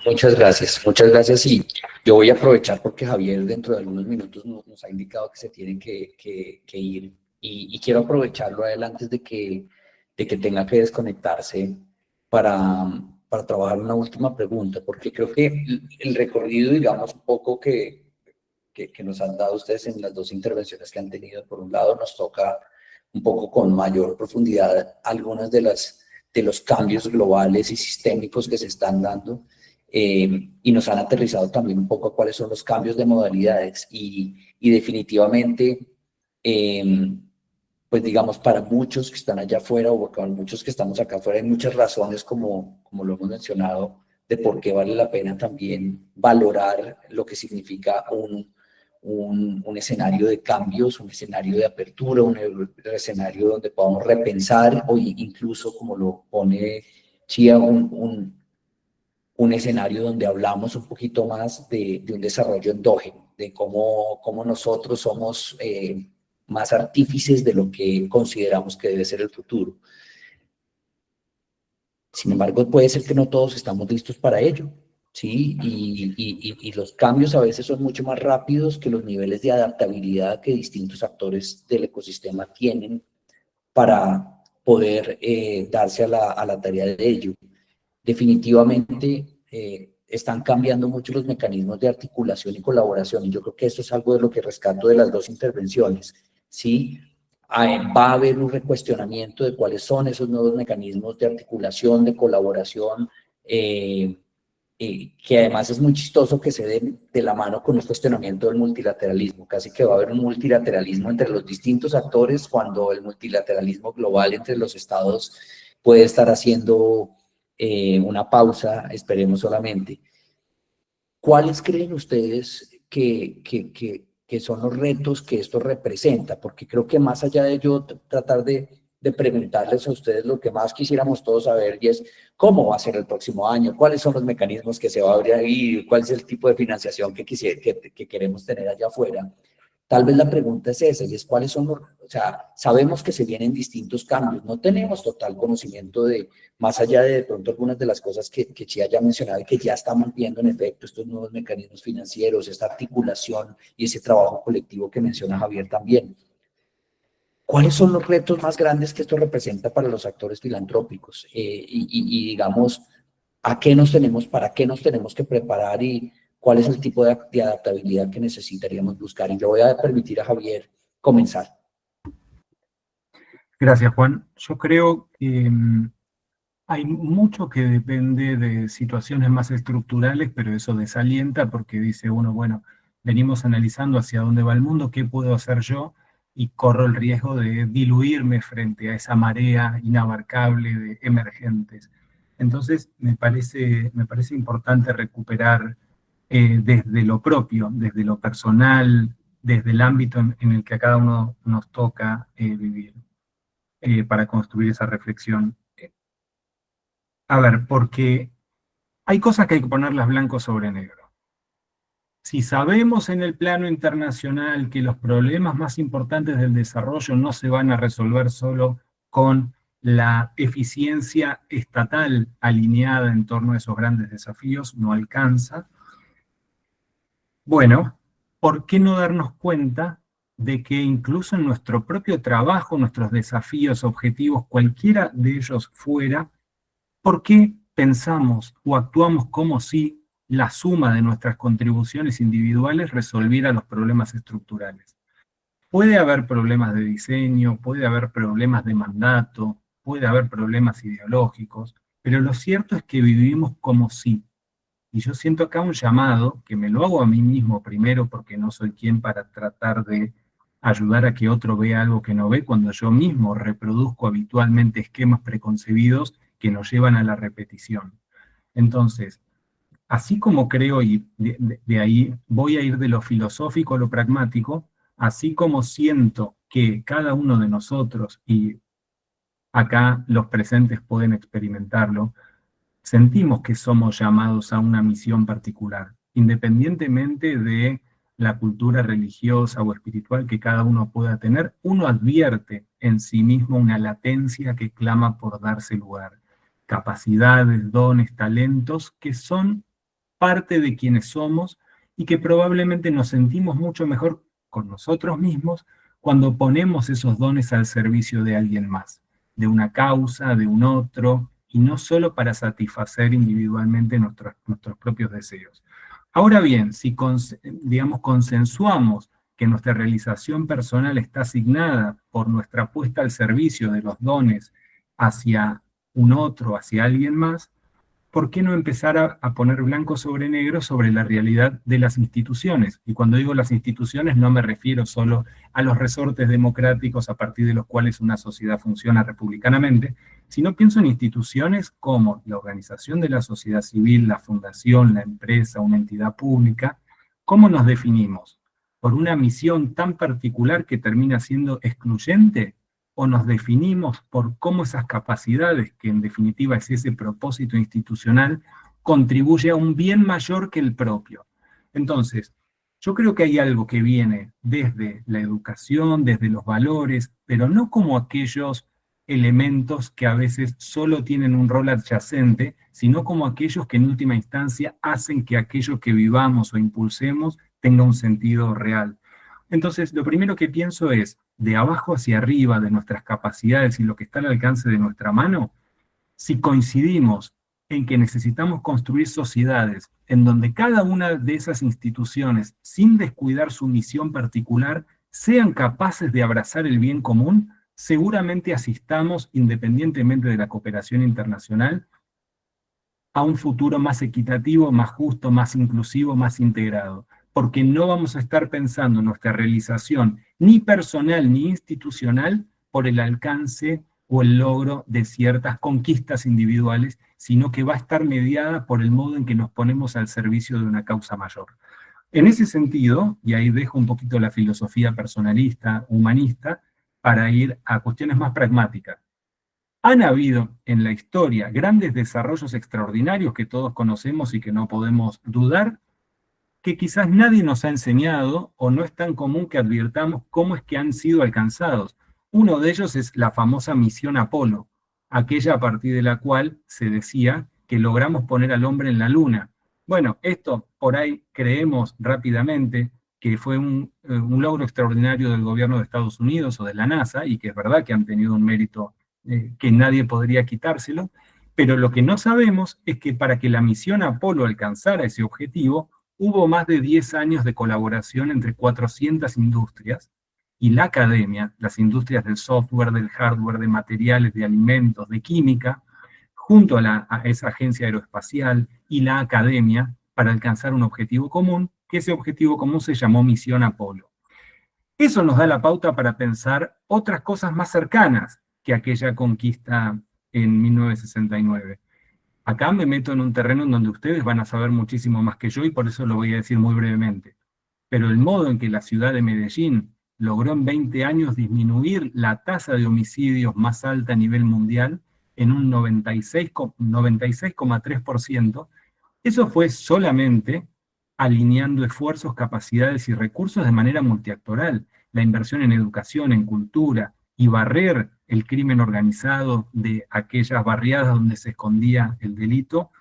Muchas gracias. Y yo voy a aprovechar porque Javier dentro de algunos minutos nos ha indicado que se tienen que ir. Y quiero aprovecharlo a él antes de que tenga que desconectarse para trabajar una última pregunta, porque creo que el recorrido, digamos, un poco que nos han dado ustedes en las dos intervenciones que han tenido, por un lado nos toca un poco con mayor profundidad algunas de los cambios globales y sistémicos que se están dando, y nos han aterrizado también un poco a cuáles son los cambios de modalidades y definitivamente, pues digamos, para muchos que están allá afuera o para muchos que estamos acá afuera hay muchas razones, como lo hemos mencionado, de por qué vale la pena también valorar lo que significa un escenario de cambios, un escenario de apertura, un escenario donde podamos repensar o incluso, como lo pone Chía, un escenario donde hablamos un poquito más de un desarrollo endógeno, de cómo nosotros somos más artífices de lo que consideramos que debe ser el futuro. Sin embargo, puede ser que no todos estamos listos para ello, ¿sí? Y los cambios a veces son mucho más rápidos que los niveles de adaptabilidad que distintos actores del ecosistema tienen para poder darse a la tarea de ello. Definitivamente están cambiando mucho los mecanismos de articulación y colaboración, y yo creo que esto es algo de lo que rescato de las dos intervenciones, ¿sí? Va a haber un recuestionamiento de cuáles son esos nuevos mecanismos de articulación, de colaboración, que además es muy chistoso que se den de la mano con un cuestionamiento del multilateralismo. Casi que va a haber un multilateralismo entre los distintos actores cuando el multilateralismo global entre los estados puede estar haciendo una pausa, esperemos solamente. ¿Cuáles creen ustedes que son los retos que esto representa? Porque creo que más allá de yo tratar de preguntarles a ustedes lo que más quisiéramos todos saber, y es cómo va a ser el próximo año, cuáles son los mecanismos que se va a abrir, cuál es el tipo de financiación que queremos tener allá afuera. Tal vez la pregunta es esa, y es cuáles son los, o sea, sabemos que se vienen distintos cambios, no tenemos total conocimiento de, más allá de pronto algunas de las cosas que Chía ya mencionaba y que ya estamos viendo en efecto, estos nuevos mecanismos financieros, esta articulación y ese trabajo colectivo que menciona Javier también. ¿Cuáles son los retos más grandes que esto representa para los actores filantrópicos? Y digamos, ¿para qué nos tenemos que preparar y cuál es el tipo de adaptabilidad que necesitaríamos buscar? Y yo voy a permitir a Javier comenzar. Gracias, Juan. Yo creo que hay mucho que depende de situaciones más estructurales, pero eso desalienta porque dice uno, bueno, venimos analizando hacia dónde va el mundo, qué puedo hacer yo, y corro el riesgo de diluirme frente a esa marea inabarcable de emergentes. Entonces, me parece importante recuperar desde lo propio, desde lo personal, desde el ámbito en el que a cada uno nos toca vivir, para construir esa reflexión. A ver, porque hay cosas que hay que ponerlas blanco sobre negro. Si sabemos en el plano internacional que los problemas más importantes del desarrollo no se van a resolver solo con la eficiencia estatal alineada en torno a esos grandes desafíos, no alcanza. Bueno, ¿por qué no darnos cuenta de que incluso en nuestro propio trabajo, nuestros desafíos, objetivos, cualquiera de ellos fuera, ¿por qué pensamos o actuamos como si la suma de nuestras contribuciones individuales resolviera los problemas estructurales? Puede haber problemas de diseño, puede haber problemas de mandato, puede haber problemas ideológicos, pero lo cierto es que vivimos como si. Y yo siento acá un llamado, que me lo hago a mí mismo primero, porque no soy quien para tratar de ayudar a que otro vea algo que no ve, cuando yo mismo reproduzco habitualmente esquemas preconcebidos que nos llevan a la repetición. Entonces, así como creo, y de ahí voy a ir de lo filosófico a lo pragmático, así como siento que cada uno de nosotros, y acá los presentes pueden experimentarlo, sentimos que somos llamados a una misión particular, independientemente de la cultura religiosa o espiritual que cada uno pueda tener, uno advierte en sí mismo una latencia que clama por darse lugar. Capacidades, dones, talentos que son parte de quienes somos y que probablemente nos sentimos mucho mejor con nosotros mismos cuando ponemos esos dones al servicio de alguien más, de una causa, de un otro, y no solo para satisfacer individualmente nuestros propios deseos. Ahora bien, si digamos, consensuamos que nuestra realización personal está asignada por nuestra puesta al servicio de los dones hacia un otro, hacia alguien más, ¿por qué no empezar a poner blanco sobre negro sobre la realidad de las instituciones? Y cuando digo las instituciones no me refiero solo a los resortes democráticos a partir de los cuales una sociedad funciona republicanamente, sino pienso en instituciones como la organización de la sociedad civil, la fundación, la empresa, una entidad pública. ¿Cómo nos definimos? ¿Por una misión tan particular que termina siendo excluyente? ¿O nos definimos por cómo esas capacidades, que en definitiva es ese propósito institucional, contribuye a un bien mayor que el propio? Entonces, yo creo que hay algo que viene desde la educación, desde los valores, pero no como aquellos elementos que a veces solo tienen un rol adyacente, sino como aquellos que en última instancia hacen que aquello que vivamos o impulsemos tenga un sentido real. Entonces, lo primero que pienso es, de abajo hacia arriba, de nuestras capacidades y lo que está al alcance de nuestra mano, si coincidimos en que necesitamos construir sociedades en donde cada una de esas instituciones, sin descuidar su misión particular, sean capaces de abrazar el bien común, seguramente asistamos, independientemente de la cooperación internacional, a un futuro más equitativo, más justo, más inclusivo, más integrado. Porque no vamos a estar pensando en nuestra realización ni personal ni institucional por el alcance o el logro de ciertas conquistas individuales, sino que va a estar mediada por el modo en que nos ponemos al servicio de una causa mayor. En ese sentido, y ahí dejo un poquito la filosofía personalista, humanista, para ir a cuestiones más pragmáticas. Han habido en la historia grandes desarrollos extraordinarios que todos conocemos y que no podemos dudar, que quizás nadie nos ha enseñado o no es tan común que advirtamos cómo es que han sido alcanzados. Uno de ellos es la famosa misión Apolo, aquella a partir de la cual se decía que logramos poner al hombre en la luna. Bueno, esto por ahí creemos rápidamente que fue un logro extraordinario del gobierno de Estados Unidos o de la NASA, y que es verdad que han tenido un mérito que nadie podría quitárselo, pero lo que no sabemos es que para que la misión Apolo alcanzara ese objetivo, hubo más de 10 años de colaboración entre 400 industrias, y la academia, las industrias del software, del hardware, de materiales, de alimentos, de química, junto a esa agencia aeroespacial y la academia, para alcanzar un objetivo común, que ese objetivo común se llamó Misión Apolo. Eso nos da la pauta para pensar otras cosas más cercanas que aquella conquista en 1969. Acá me meto en un terreno en donde ustedes van a saber muchísimo más que yo y por eso lo voy a decir muy brevemente. Pero el modo en que la ciudad de Medellín logró en 20 años disminuir la tasa de homicidios más alta a nivel mundial en un 96,3%, eso fue solamente alineando esfuerzos, capacidades y recursos de manera multiactoral. La inversión en educación, en cultura, y barrer el crimen organizado de aquellas barriadas donde se escondía el delito,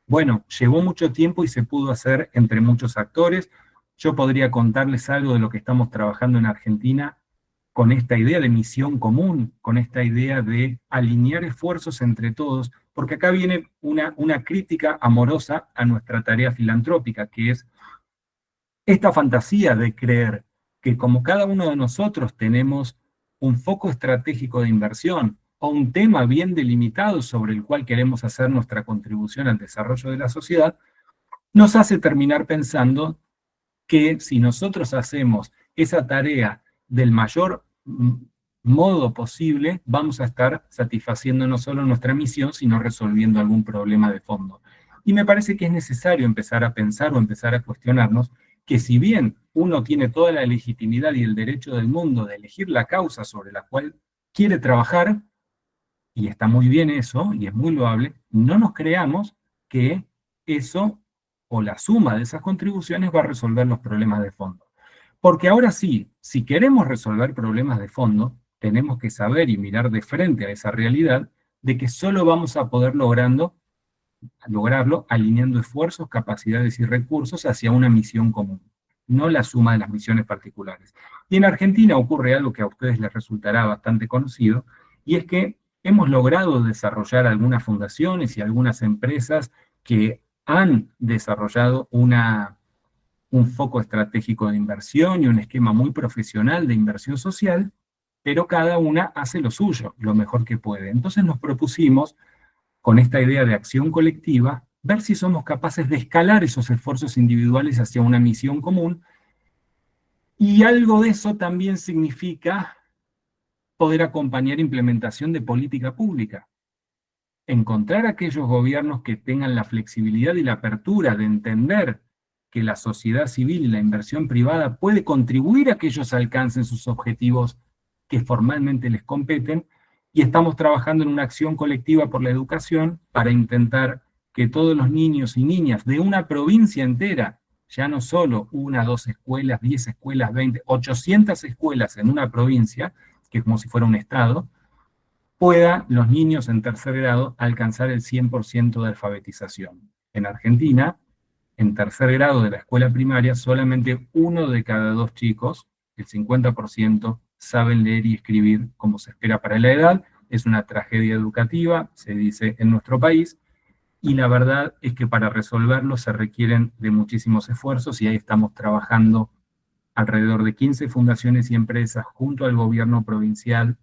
bueno, llevó mucho tiempo y se pudo hacer entre muchos actores. Yo podría contarles algo de lo que estamos trabajando en Argentina con esta idea de misión común, con esta idea de alinear esfuerzos entre todos, porque acá viene una crítica amorosa a nuestra tarea filantrópica, que es esta fantasía de creer que como cada uno de nosotros tenemos un foco estratégico de inversión o un tema bien delimitado sobre el cual queremos hacer nuestra contribución al desarrollo de la sociedad, nos hace terminar pensando que si nosotros hacemos esa tarea del mayor modo posible, vamos a estar satisfaciendo no solo nuestra misión, sino resolviendo algún problema de fondo. Y me parece que es necesario empezar a pensar o empezar a cuestionarnos que si bien uno tiene toda la legitimidad y el derecho del mundo de elegir la causa sobre la cual quiere trabajar, y está muy bien eso, y es muy loable, no nos creamos que eso o la suma de esas contribuciones va a resolver los problemas de fondo. Porque ahora sí, si queremos resolver problemas de fondo, tenemos que saber y mirar de frente a esa realidad de que solo vamos a poder lograrlo alineando esfuerzos, capacidades y recursos hacia una misión común, no la suma de las misiones particulares. Y en Argentina ocurre algo que a ustedes les resultará bastante conocido, y es que hemos logrado desarrollar algunas fundaciones y algunas empresas que han desarrollado un foco estratégico de inversión y un esquema muy profesional de inversión social, pero cada una hace lo suyo, lo mejor que puede. Entonces nos propusimos, con esta idea de acción colectiva, ver si somos capaces de escalar esos esfuerzos individuales hacia una misión común, y algo de eso también significa poder acompañar implementación de política pública. Encontrar aquellos gobiernos que tengan la flexibilidad y la apertura de entender que la sociedad civil y la inversión privada puede contribuir a que ellos alcancen sus objetivos que formalmente les competen, y estamos trabajando en una acción colectiva por la educación para intentar que todos los niños y niñas de una provincia entera, ya no solo 1, 2 escuelas, 10 escuelas, 20, 800 escuelas en una provincia, que es como si fuera un estado, puedan los niños en tercer grado alcanzar el 100% de alfabetización. En Argentina, en tercer grado de la escuela primaria, solamente 1 de cada 2 chicos, el 50%, saben leer y escribir como se espera para la edad. Es una tragedia educativa, se dice en nuestro país, y la verdad es que para resolverlo se requieren de muchísimos esfuerzos, y ahí estamos trabajando alrededor de 15 fundaciones y empresas junto al gobierno provincial.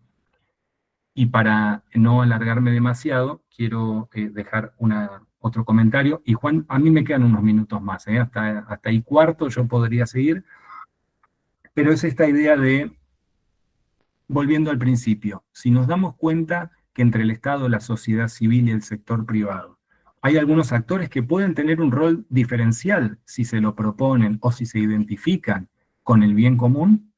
Y para no alargarme demasiado, quiero dejar otro comentario. Y Juan, a mí me quedan unos minutos más, hasta ahí cuarto yo podría seguir, pero es esta idea de, volviendo al principio, si nos damos cuenta que entre el Estado, la sociedad civil y el sector privado hay algunos actores que pueden tener un rol diferencial si se lo proponen o si se identifican con el bien común,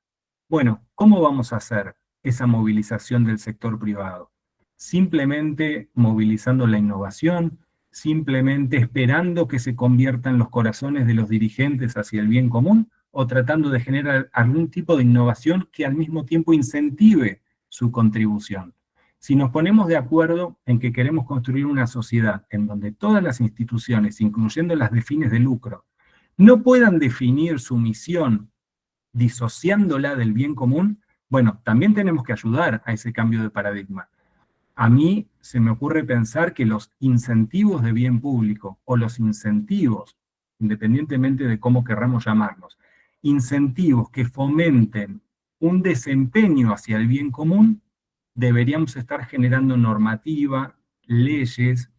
bueno, ¿cómo vamos a hacer esa movilización del sector privado? Simplemente movilizando la innovación, simplemente esperando que se conviertan los corazones de los dirigentes hacia el bien común, o tratando de generar algún tipo de innovación que al mismo tiempo incentive su contribución. Si nos ponemos de acuerdo en que queremos construir una sociedad en donde todas las instituciones, incluyendo las de fines de lucro, no puedan definir su misión disociándola del bien común, bueno, también tenemos que ayudar a ese cambio de paradigma. A mí se me ocurre pensar que los incentivos de bien público, o los incentivos, independientemente de cómo querramos llamarlos, incentivos que fomenten un desempeño hacia el bien común, deberíamos estar generando normativa, leyes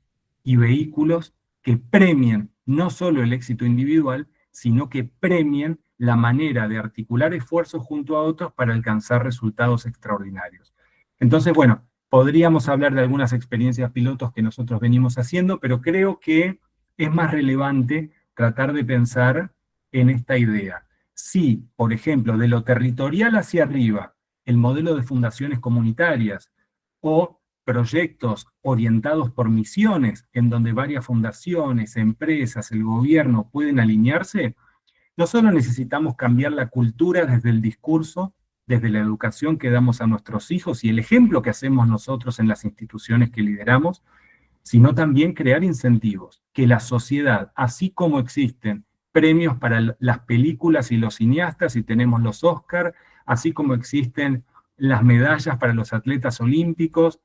y vehículos que premien no solo el éxito individual, sino que premien la manera de articular esfuerzos junto a otros para alcanzar resultados extraordinarios. Entonces, bueno, podríamos hablar de algunas experiencias pilotos que nosotros venimos haciendo, pero creo que es más relevante tratar de pensar en esta idea. Si, por ejemplo, de lo territorial hacia arriba, el modelo de fundaciones comunitarias o proyectos orientados por misiones, en donde varias fundaciones, empresas, el gobierno pueden alinearse, No solo necesitamos cambiar la cultura desde el discurso, desde la educación que damos a nuestros hijos y el ejemplo que hacemos nosotros en las instituciones que lideramos, sino también crear incentivos, que la sociedad, así como existen premios para las películas y los cineastas, y tenemos los Oscar, así como existen las medallas para los atletas olímpicos,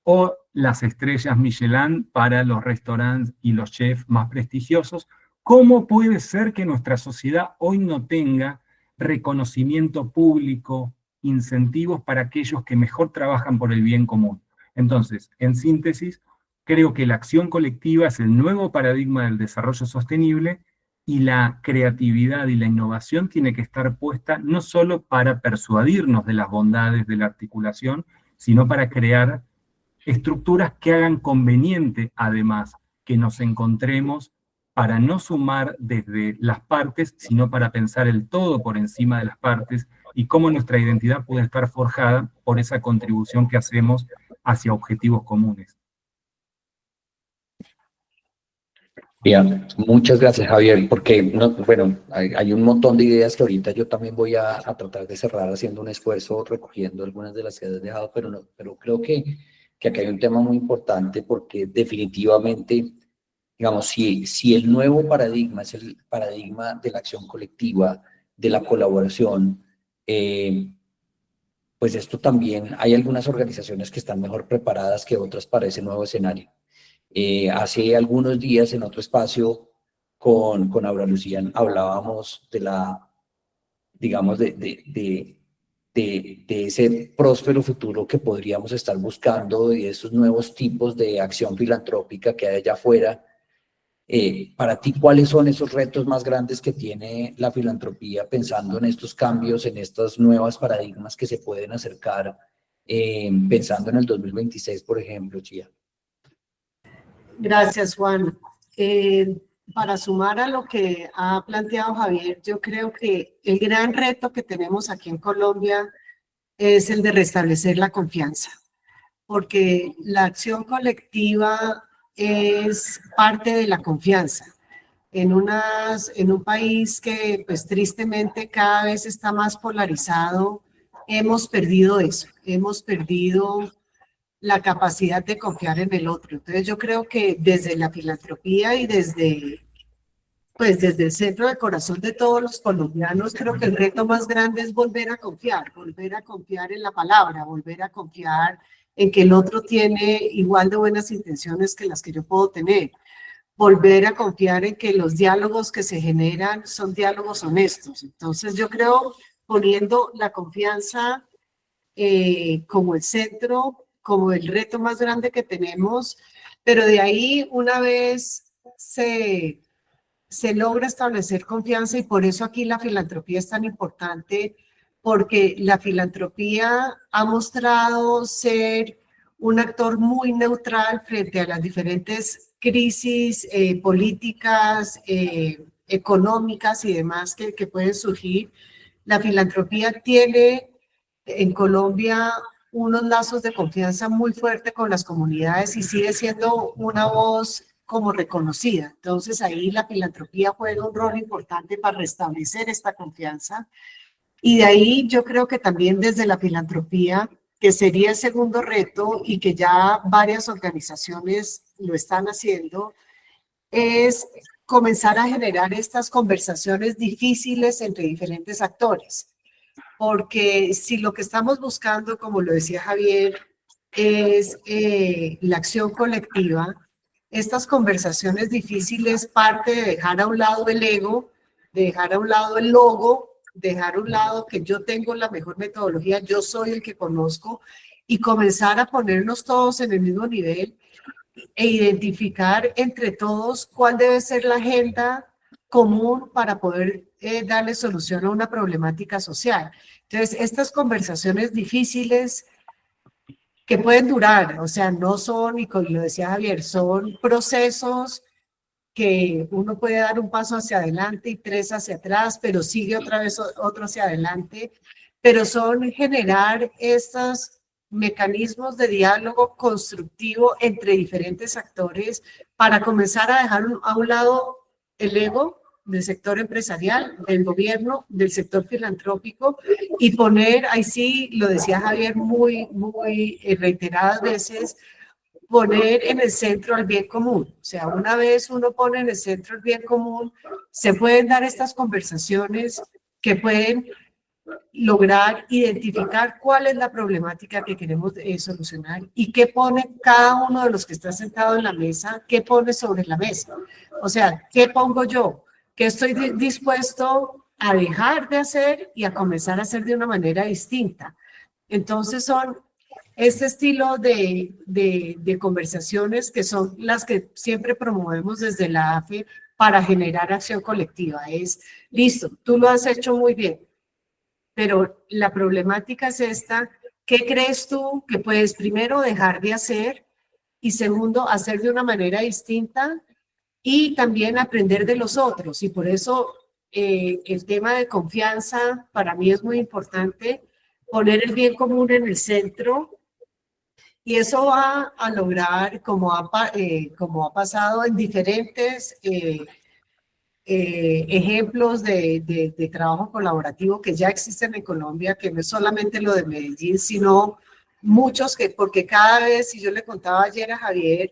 o las estrellas Michelin para los restaurantes y los chefs más prestigiosos, ¿cómo puede ser que nuestra sociedad hoy no tenga reconocimiento público, incentivos para aquellos que mejor trabajan por el bien común? Entonces, en síntesis, creo que la acción colectiva es el nuevo paradigma del desarrollo sostenible y la creatividad y la innovación tiene que estar puesta no solo para persuadirnos de las bondades de la articulación, sino para crear estructuras que hagan conveniente, además, que nos encontremos para no sumar desde las partes, sino para pensar el todo por encima de las partes y cómo nuestra identidad puede estar forjada por esa contribución que hacemos hacia objetivos comunes. Bien, muchas gracias, Javier, porque bueno, hay un montón de ideas que ahorita yo también voy a tratar de cerrar haciendo un esfuerzo, recogiendo algunas de las que has dejado, pero creo que acá hay un tema muy importante porque definitivamente, digamos, si el nuevo paradigma es el paradigma de la acción colectiva, de la colaboración, pues esto también hay algunas organizaciones que están mejor preparadas que otras para ese nuevo escenario. Hace algunos días en otro espacio con Aura Lucía hablábamos de la, digamos, de ese próspero futuro que podríamos estar buscando y de esos nuevos tipos de acción filantrópica que hay allá afuera. Para ti, ¿cuáles son esos retos más grandes que tiene la filantropía pensando en estos cambios, en estas nuevas paradigmas que se pueden acercar, pensando en el 2026, por ejemplo, Chía? Gracias, Juan. Para sumar a lo que ha planteado Javier, yo creo que el gran reto que tenemos aquí en Colombia es el de restablecer la confianza, porque la acción colectiva es parte de la confianza. En un país que pues tristemente cada vez está más polarizado, hemos perdido eso, hemos perdido la capacidad de confiar en el otro. Entonces yo creo que desde la filantropía y desde el centro de corazón de todos los colombianos, creo que el reto más grande es volver a confiar en la palabra, volver a confiar en que el otro tiene igual de buenas intenciones que las que yo puedo tener, volver a confiar en que los diálogos que se generan son diálogos honestos. Entonces yo creo, poniendo la confianza como el centro, como el reto más grande que tenemos, pero de ahí una vez se logra establecer confianza, y por eso aquí la filantropía es tan importante, porque la filantropía ha mostrado ser un actor muy neutral frente a las diferentes crisis políticas, económicas y demás que pueden surgir. La filantropía tiene en Colombia unos lazos de confianza muy fuerte con las comunidades y sigue siendo una voz como reconocida. Entonces ahí la filantropía juega un rol importante para restablecer esta confianza. Y de ahí yo creo que también desde la filantropía, que sería el segundo reto y que ya varias organizaciones lo están haciendo, es comenzar a generar estas conversaciones difíciles entre diferentes actores. Porque si lo que estamos buscando, como lo decía Javier, es la acción colectiva, estas conversaciones difíciles parte de dejar a un lado el ego, de dejar a un lado el logo, dejar a un lado que yo tengo la mejor metodología, yo soy el que conozco, y comenzar a ponernos todos en el mismo nivel e identificar entre todos cuál debe ser la agenda común para poder darle solución a una problemática social. Entonces, estas conversaciones difíciles que pueden durar, o sea, no son, y como lo decía Javier, son procesos que uno puede dar un paso hacia adelante y tres hacia atrás, pero sigue otra vez otro hacia adelante, pero son generar estos mecanismos de diálogo constructivo entre diferentes actores para comenzar a dejar a un lado el ego del sector empresarial, del gobierno, del sector filantrópico y poner, ahí sí, lo decía Javier muy reiteradas veces, poner en el centro al bien común. O sea, una vez uno pone en el centro el bien común, se pueden dar estas conversaciones que pueden lograr identificar cuál es la problemática que queremos solucionar y qué pone cada uno de los que está sentado en la mesa, qué pone sobre la mesa. O sea, ¿qué pongo yo? ¿Qué estoy dispuesto a dejar de hacer y a comenzar a hacer de una manera distinta? Entonces son este estilo de conversaciones que son las que siempre promovemos desde la AFE para generar acción colectiva. Es, listo, tú lo has hecho muy bien, pero la problemática es esta. ¿Qué crees tú que puedes primero dejar de hacer y segundo hacer de una manera distinta y también aprender de los otros? Y por eso el tema de confianza para mí es muy importante, poner el bien común en el centro, y eso va a lograr, como ha pasado en diferentes ejemplos de trabajo colaborativo que ya existen en Colombia, que no es solamente lo de Medellín, sino muchos porque cada vez, y yo le contaba ayer a Javier,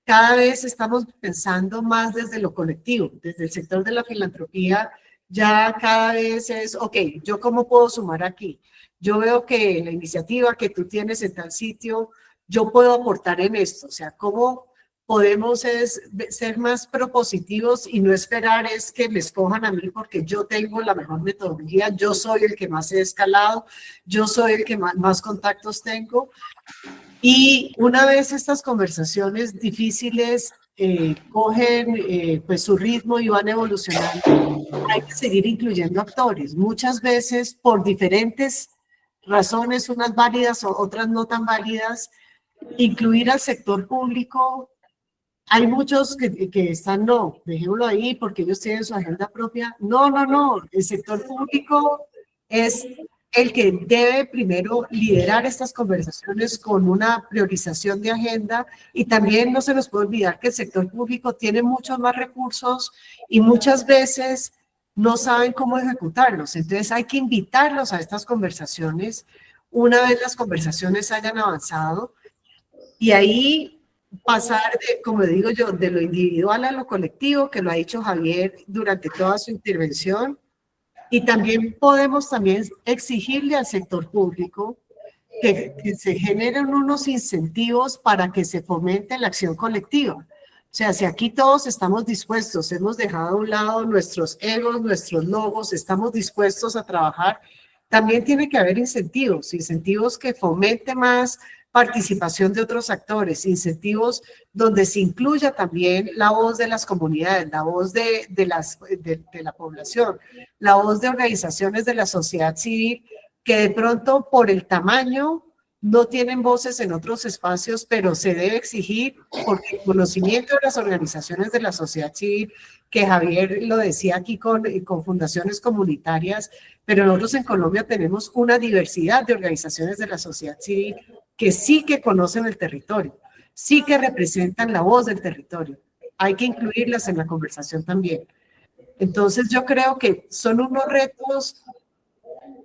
cada vez estamos pensando más desde lo colectivo, desde el sector de la filantropía, ya cada vez es, ok, ¿yo cómo puedo sumar aquí? Yo veo que la iniciativa que tú tienes en tal sitio, yo puedo aportar en esto, o sea, ¿cómo podemos ser más propositivos y no esperar es que me escojan a mí porque yo tengo la mejor metodología, yo soy el que más he escalado, yo soy el que más contactos tengo? Y una vez estas conversaciones difíciles cogen pues su ritmo y van evolucionando, hay que seguir incluyendo actores, muchas veces por diferentes razones, unas válidas o otras no tan válidas. Incluir al sector público, hay muchos que están, no, dejémoslo ahí porque ellos tienen su agenda propia. No, el sector público es el que debe primero liderar estas conversaciones con una priorización de agenda, y también no se nos puede olvidar que el sector público tiene muchos más recursos y muchas veces no saben cómo ejecutarlos. Entonces hay que invitarlos a estas conversaciones una vez las conversaciones hayan avanzado, y ahí pasar, como digo yo, de lo individual a lo colectivo, que lo ha dicho Javier durante toda su intervención. Y también podemos exigirle al sector público que se generen unos incentivos para que se fomente la acción colectiva. O sea, si aquí todos estamos dispuestos, hemos dejado a un lado nuestros egos, nuestros logos, estamos dispuestos a trabajar, también tiene que haber incentivos que fomenten más participación de otros actores, incentivos donde se incluya también la voz de las comunidades, la voz de la población, la voz de organizaciones de la sociedad civil que de pronto por el tamaño no tienen voces en otros espacios, pero se debe exigir porque el conocimiento de las organizaciones de la sociedad civil, que Javier lo decía aquí con fundaciones comunitarias, pero nosotros en Colombia tenemos una diversidad de organizaciones de la sociedad civil que sí que conocen el territorio, sí que representan la voz del territorio. Hay que incluirlas en la conversación también. Entonces yo creo que son unos retos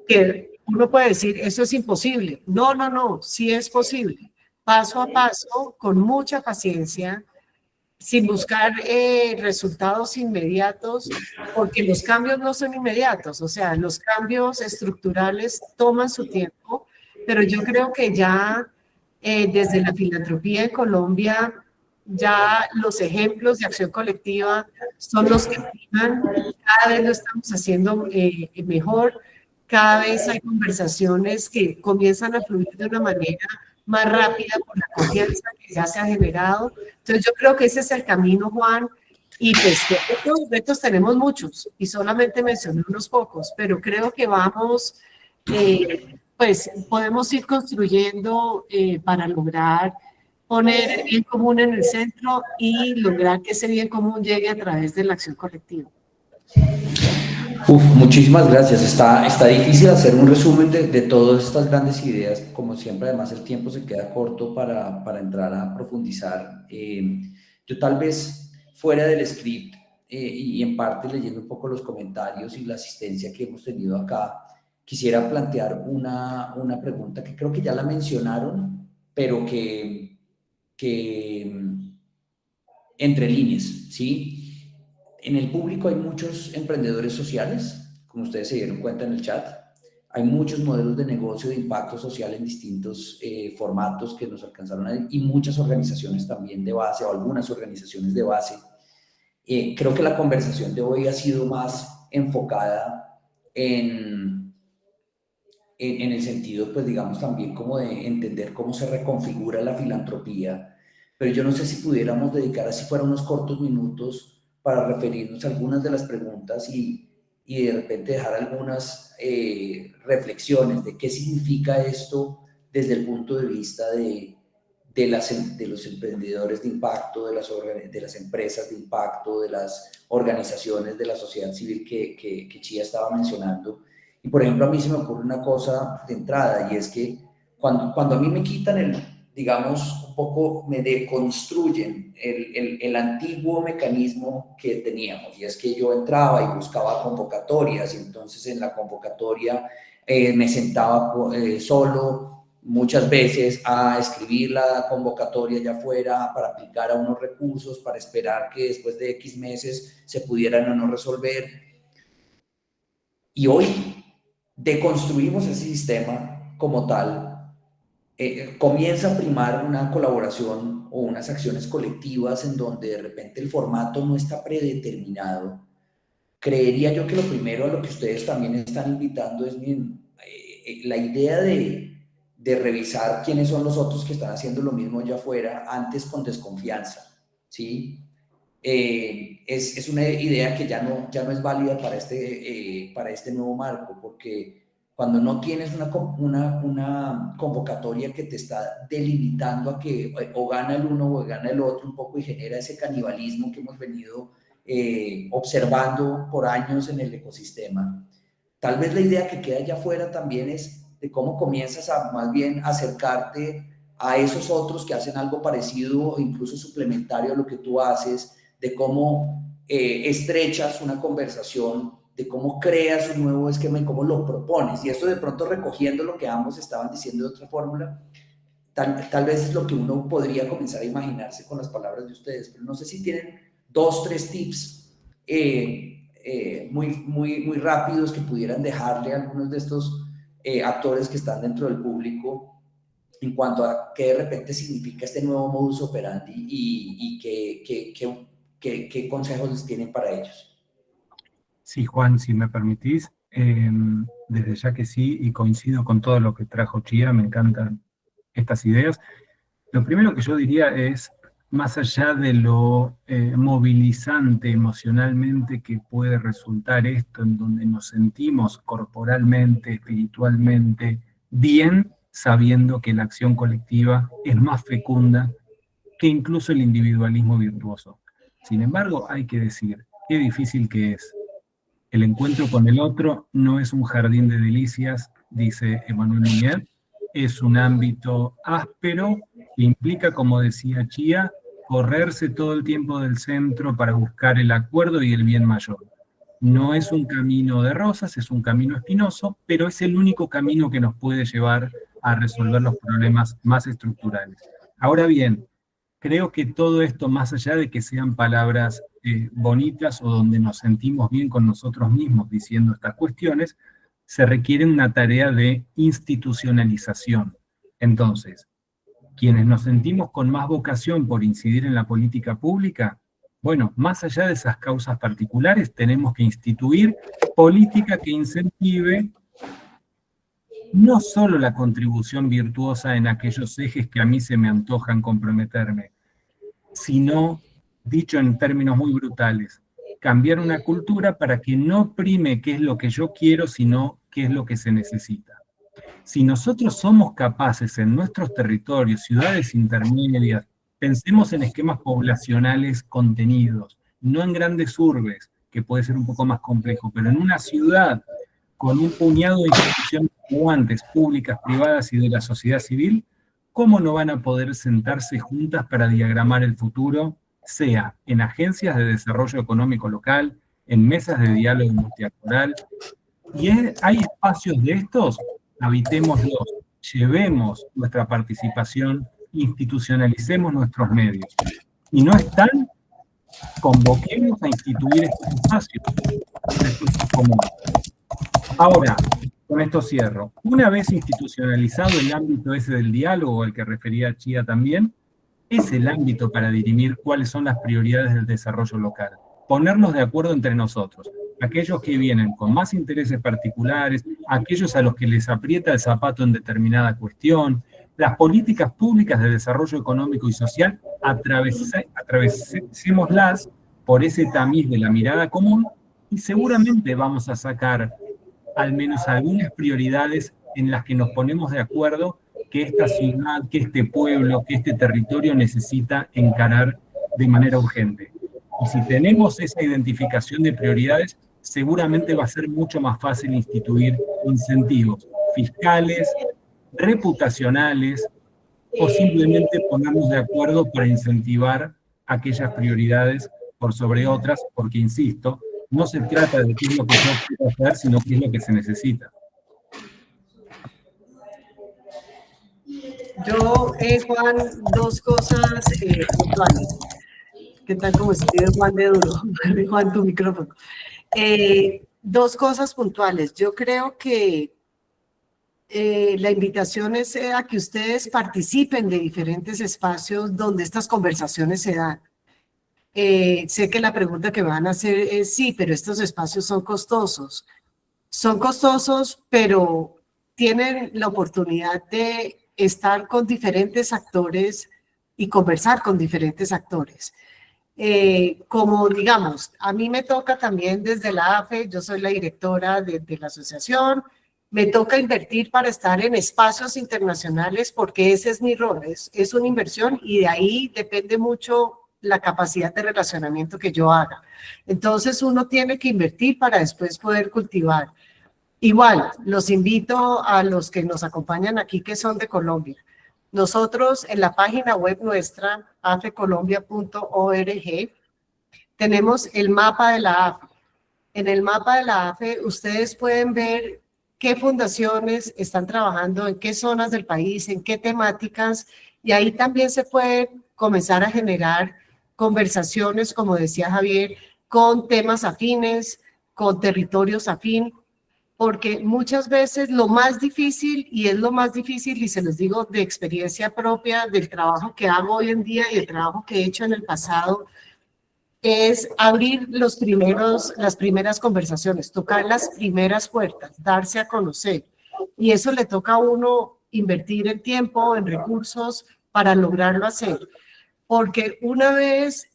que uno puede decir, eso es imposible. No, sí es posible. Paso a paso, con mucha paciencia, sin buscar resultados inmediatos, porque los cambios no son inmediatos, o sea, los cambios estructurales toman su tiempo, pero yo creo que ya desde la filantropía en Colombia, ya los ejemplos de acción colectiva son los que priman, cada vez lo estamos haciendo mejor, cada vez hay conversaciones que comienzan a fluir de una manera más rápida por la confianza que ya se ha generado. Entonces yo creo que ese es el camino, Juan, y pues retos tenemos muchos y solamente mencioné unos pocos, pero creo que vamos, pues podemos ir construyendo para lograr poner el bien común en el centro y lograr que ese bien común llegue a través de la acción colectiva. Muchísimas gracias. Está difícil hacer un resumen de todas estas grandes ideas. Como siempre, además el tiempo se queda corto para entrar a profundizar. Yo tal vez fuera del script y en parte leyendo un poco los comentarios y la asistencia que hemos tenido acá, quisiera plantear una pregunta que creo que ya la mencionaron, pero que entre líneas, ¿sí? En el público hay muchos emprendedores sociales, como ustedes se dieron cuenta en el chat. Hay muchos modelos de negocio de impacto social en distintos formatos que nos alcanzaron a ver, y muchas organizaciones también de base, o algunas organizaciones de base. Creo que la conversación de hoy ha sido más enfocada en el sentido, pues digamos, también como de entender cómo se reconfigura la filantropía, pero yo no sé si pudiéramos dedicar, así fuera unos cortos minutos, para referirnos a algunas de las preguntas y de repente dejar algunas reflexiones de qué significa esto desde el punto de vista de los emprendedores de impacto, de las empresas de impacto, de las organizaciones de la sociedad civil que Chía estaba mencionando. Y por ejemplo, a mí se me ocurre una cosa de entrada, y es que cuando a mí me quitan digamos, un poco me deconstruyen el antiguo mecanismo que teníamos, y es que yo entraba y buscaba convocatorias, y entonces en la convocatoria me sentaba solo muchas veces a escribir la convocatoria allá afuera para aplicar a unos recursos, para esperar que después de X meses se pudieran o no resolver. Y hoy deconstruimos ese sistema como tal. Comienza a primar una colaboración o unas acciones colectivas en donde de repente el formato no está predeterminado. Creería yo que lo primero a lo que ustedes también están invitando es la idea de revisar quiénes son los otros que están haciendo lo mismo allá afuera, antes con desconfianza, ¿sí? Es una idea que ya no es válida para este nuevo marco, porque cuando no tienes una convocatoria que te está delimitando a que o gana el uno o gana el otro un poco, y genera ese canibalismo que hemos venido observando por años en el ecosistema, tal vez la idea que queda allá afuera también es de cómo comienzas a más bien acercarte a esos otros que hacen algo parecido o incluso suplementario a lo que tú haces, de cómo estrechas una conversación, de cómo creas un nuevo esquema y cómo lo propones. Y esto de pronto recogiendo lo que ambos estaban diciendo de otra fórmula, tal vez es lo que uno podría comenzar a imaginarse con las palabras de ustedes, pero no sé si tienen 2, 3 tips muy rápidos que pudieran dejarle a algunos de estos actores que están dentro del público en cuanto a qué de repente significa este nuevo modus operandi y qué consejos les tienen para ellos. Sí, Juan, si me permitís, desde ya que sí, y coincido con todo lo que trajo Chía, me encantan estas ideas. Lo primero que yo diría es, más allá de lo movilizante emocionalmente que puede resultar esto, en donde nos sentimos corporalmente, espiritualmente, bien, sabiendo que la acción colectiva es más fecunda que incluso el individualismo virtuoso. Sin embargo, hay que decir, qué difícil que es. El encuentro con el otro no es un jardín de delicias, dice Emmanuel Munier, es un ámbito áspero que implica, como decía Chía, correrse todo el tiempo del centro para buscar el acuerdo y el bien mayor. No es un camino de rosas, es un camino espinoso, pero es el único camino que nos puede llevar a resolver los problemas más estructurales. Ahora bien, creo que todo esto, más allá de que sean palabras bonitas o donde nos sentimos bien con nosotros mismos diciendo estas cuestiones, se requiere una tarea de institucionalización. Entonces, quienes nos sentimos con más vocación por incidir en la política pública, bueno, más allá de esas causas particulares, tenemos que instituir política que incentive no solo la contribución virtuosa en aquellos ejes que a mí se me antojan comprometerme, sino, dicho en términos muy brutales, cambiar una cultura para que no prime qué es lo que yo quiero, sino qué es lo que se necesita. Si nosotros somos capaces en nuestros territorios, ciudades intermedias, pensemos en esquemas poblacionales contenidos, no en grandes urbes, que puede ser un poco más complejo, pero en una ciudad con un puñado de instituciones aguantes, públicas, privadas y de la sociedad civil, ¿cómo no van a poder sentarse juntas para diagramar el futuro sea en agencias de desarrollo económico local, en mesas de diálogo multiactoral, y hay espacios de estos, habitémoslos, llevemos nuestra participación, institucionalicemos nuestros medios. Y no están, convoquemos a instituir estos espacios comunes. Ahora, con esto cierro. Una vez institucionalizado el ámbito ese del diálogo, al que refería Chía también, es el ámbito para dirimir cuáles son las prioridades del desarrollo local. Ponernos de acuerdo entre nosotros. Aquellos que vienen con más intereses particulares, aquellos a los que les aprieta el zapato en determinada cuestión, las políticas públicas de desarrollo económico y social, atravesémoslas por ese tamiz de la mirada común y seguramente vamos a sacar al menos algunas prioridades en las que nos ponemos de acuerdo que esta ciudad, que este pueblo, que este territorio necesita encarar de manera urgente. Y si tenemos esa identificación de prioridades, seguramente va a ser mucho más fácil instituir incentivos fiscales, reputacionales, o simplemente ponernos de acuerdo para incentivar aquellas prioridades por sobre otras, porque, insisto, no se trata de qué es lo que yo quiero hacer, sino qué es lo que se necesita. Yo, Juan, dos cosas puntuales. ¿Qué tal como escribe Juan de duro? Juan, tu micrófono. Dos cosas puntuales. Yo creo que la invitación es a que ustedes participen de diferentes espacios donde estas conversaciones se dan. Sé que la pregunta que van a hacer es sí, pero estos espacios son costosos. Son costosos, pero tienen la oportunidad de estar con diferentes actores y conversar con diferentes actores. Como digamos, a mí me toca también desde la AFE, yo soy la directora de la asociación, me toca invertir para estar en espacios internacionales porque ese es mi rol, es una inversión y de ahí depende mucho la capacidad de relacionamiento que yo haga. Entonces uno tiene que invertir para después poder cultivar. Igual, los invito a los que nos acompañan aquí que son de Colombia. Nosotros en la página web nuestra, afecolombia.org, tenemos el mapa de la AFE. En el mapa de la AFE ustedes pueden ver qué fundaciones están trabajando, en qué zonas del país, en qué temáticas, y ahí también se puede comenzar a generar conversaciones, como decía Javier, con temas afines, con territorios afín, porque muchas veces lo más difícil, y es lo más difícil, y se los digo de experiencia propia, del trabajo que hago hoy en día y el trabajo que he hecho en el pasado, es abrir las primeras conversaciones, tocar las primeras puertas, darse a conocer. Y eso le toca a uno invertir el tiempo, en recursos para lograrlo hacer. Porque una vez,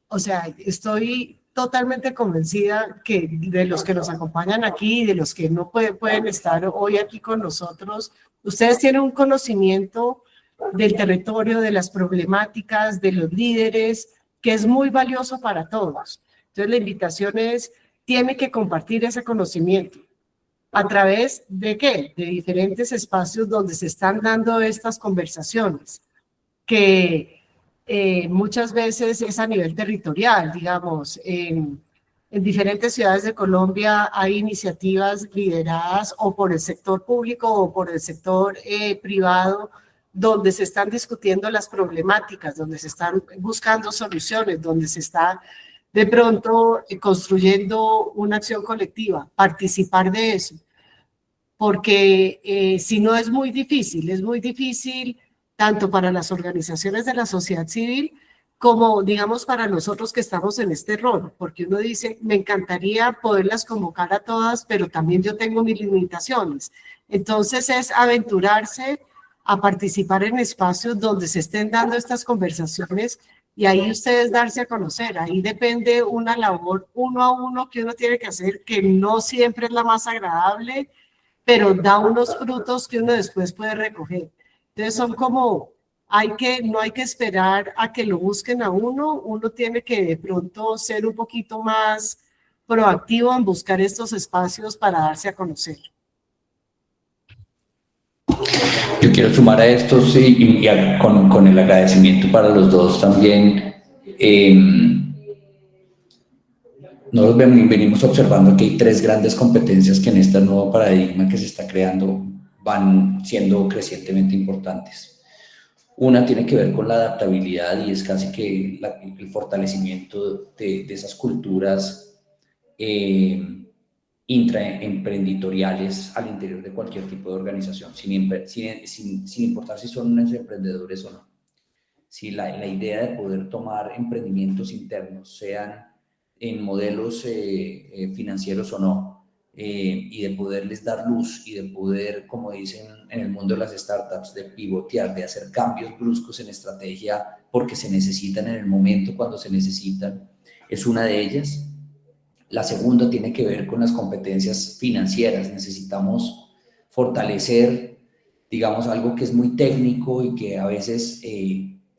o sea, estoy totalmente convencida que de los que nos acompañan aquí y de los que no pueden estar hoy aquí con nosotros, ustedes tienen un conocimiento del territorio, de las problemáticas, de los líderes, que es muy valioso para todos. Entonces la invitación es, tiene que compartir ese conocimiento. ¿A través de qué? De diferentes espacios donde se están dando estas conversaciones, que muchas veces es a nivel territorial, digamos, en diferentes ciudades de Colombia hay iniciativas lideradas o por el sector público o por el sector privado, donde se están discutiendo las problemáticas, donde se están buscando soluciones, donde se está de pronto construyendo una acción colectiva, participar de eso, porque si no es muy difícil tanto para las organizaciones de la sociedad civil como, digamos, para nosotros que estamos en este rol, porque uno dice, me encantaría poderlas convocar a todas, pero también yo tengo mis limitaciones. Entonces es aventurarse a participar en espacios donde se estén dando estas conversaciones y ahí ustedes darse a conocer. Ahí depende una labor uno a uno que uno tiene que hacer, que no siempre es la más agradable, pero da unos frutos que uno después puede recoger. Entonces son como, no hay que esperar a que lo busquen a uno tiene que de pronto ser un poquito más proactivo en buscar estos espacios para darse a conocer. Yo quiero sumar a esto, sí, con el agradecimiento para los dos también, Nosotros venimos observando que hay 3 grandes competencias que en este nuevo paradigma que se está creando van siendo crecientemente importantes. Una tiene que ver con la adaptabilidad y es casi que el fortalecimiento de esas culturas intraemprendedoriales al interior de cualquier tipo de organización, sin importar si son unos emprendedores o no. Si la idea de poder tomar emprendimientos internos, sean en modelos financieros o no, y de poderles dar luz y de poder, como dicen en el mundo de las startups, de pivotear, de hacer cambios bruscos en estrategia porque se necesitan en el momento cuando se necesitan, es una de ellas. La segunda tiene que ver con las competencias financieras. Necesitamos fortalecer, digamos, algo que es muy técnico y que a veces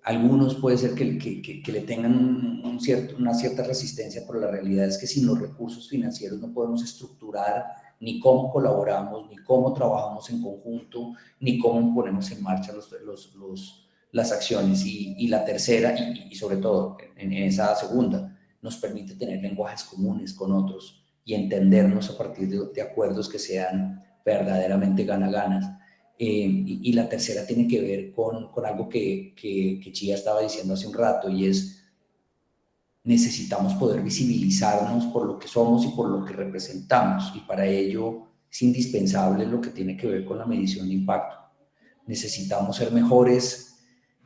algunos puede ser que le tengan una cierta resistencia, pero la realidad es que sin los recursos financieros no podemos estructurar ni cómo colaboramos, ni cómo trabajamos en conjunto, ni cómo ponemos en marcha las acciones. Y la tercera, y sobre todo en esa segunda, nos permite tener lenguajes comunes con otros y entendernos a partir de acuerdos que sean verdaderamente gana-ganas. Y la tercera tiene que ver con algo que Chía estaba diciendo hace un rato, y es necesitamos poder visibilizarnos por lo que somos y por lo que representamos, y para ello es indispensable lo que tiene que ver con la medición de impacto. Necesitamos ser mejores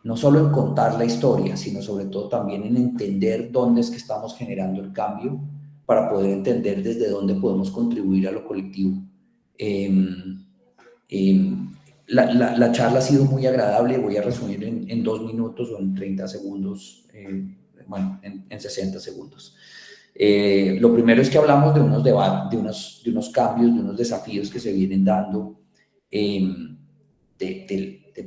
no solo en contar la historia, sino sobre todo también en entender dónde es que estamos generando el cambio para poder entender desde dónde podemos contribuir a lo colectivo. La charla ha sido muy agradable. Voy a resumir en 2 minutos o en 30 segundos, bueno, en 60 segundos. Lo primero es que hablamos de unos debates, de unos cambios, de unos desafíos que se vienen dando, de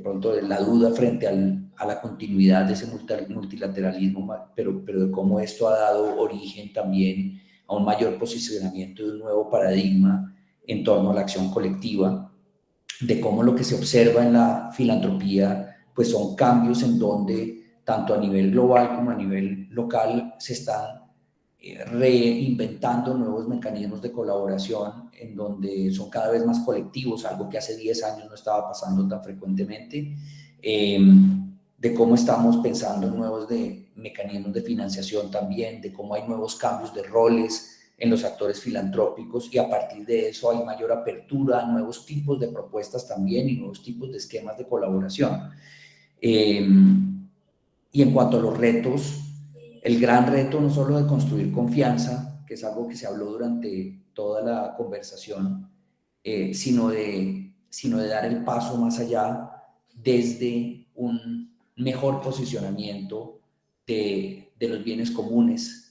pronto de la duda frente a la continuidad de ese multilateralismo, pero de cómo esto ha dado origen también a un mayor posicionamiento de un nuevo paradigma en torno a la acción colectiva, de cómo lo que se observa en la filantropía pues son cambios en donde tanto a nivel global como a nivel local se están reinventando nuevos mecanismos de colaboración en donde son cada vez más colectivos, algo que hace 10 años no estaba pasando tan frecuentemente, de cómo estamos pensando en nuevos mecanismos de financiación también, de cómo hay nuevos cambios de roles en los actores filantrópicos, y a partir de eso hay mayor apertura a nuevos tipos de propuestas también y nuevos tipos de esquemas de colaboración. Y en cuanto a los retos, el gran reto no solo de construir confianza, que es algo que se habló durante toda la conversación, sino de dar el paso más allá desde un mejor posicionamiento de los bienes comunes,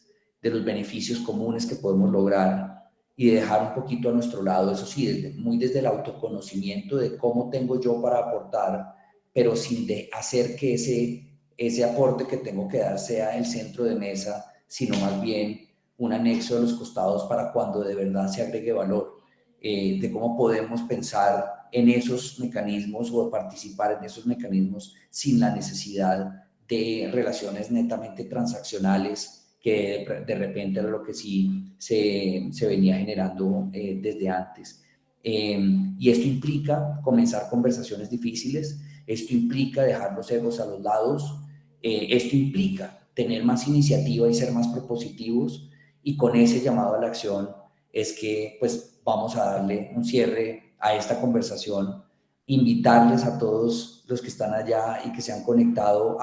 de los beneficios comunes que podemos lograr, y de dejar un poquito a nuestro lado, eso sí, muy desde el autoconocimiento de cómo tengo yo para aportar, pero sin de hacer que ese aporte que tengo que dar sea el centro de mesa, sino más bien un anexo de los costados para cuando de verdad se agregue valor, de cómo podemos pensar en esos mecanismos o de participar en esos mecanismos sin la necesidad de relaciones netamente transaccionales, que de repente era lo que sí se venía generando desde antes. Y esto implica comenzar conversaciones difíciles, esto implica dejar los egos a los lados, esto implica tener más iniciativa y ser más propositivos, y con ese llamado a la acción es que pues vamos a darle un cierre a esta conversación, invitarles a todos los que están allá y que se han conectado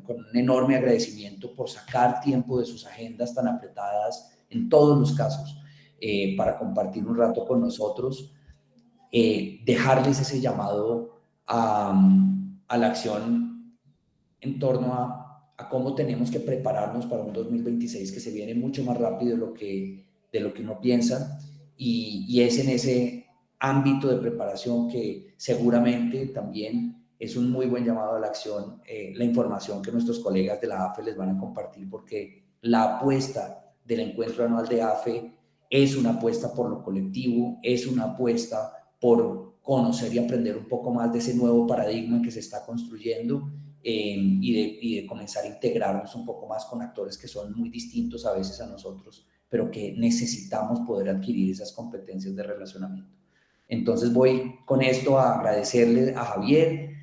con un enorme agradecimiento por sacar tiempo de sus agendas tan apretadas en todos los casos para compartir un rato con nosotros, dejarles ese llamado a la acción en torno a cómo tenemos que prepararnos para un 2026 que se viene mucho más rápido de lo que uno piensa, y es en ese ámbito de preparación que seguramente también es un muy buen llamado a la acción, la información que nuestros colegas de la AFE les van a compartir, porque la apuesta del encuentro anual de AFE es una apuesta por lo colectivo, es una apuesta por conocer y aprender un poco más de ese nuevo paradigma que se está construyendo, y de comenzar a integrarnos un poco más con actores que son muy distintos a veces a nosotros, pero que necesitamos poder adquirir esas competencias de relacionamiento. Entonces voy con esto a agradecerle a Javier,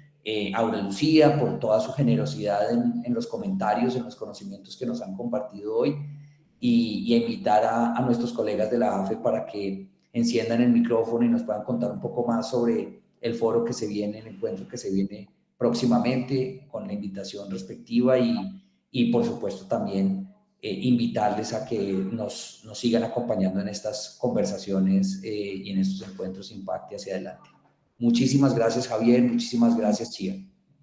a Aura Lucía por toda su generosidad en los comentarios, en los conocimientos que nos han compartido hoy, y a invitar a nuestros colegas de la AFE para que enciendan el micrófono y nos puedan contar un poco más sobre el foro que se viene, el encuentro que se viene próximamente, con la invitación respectiva, y por supuesto también invitarles a que nos sigan acompañando en estas conversaciones y en estos encuentros Impacte hacia adelante. Muchísimas gracias, Javier. Muchísimas gracias, Chía.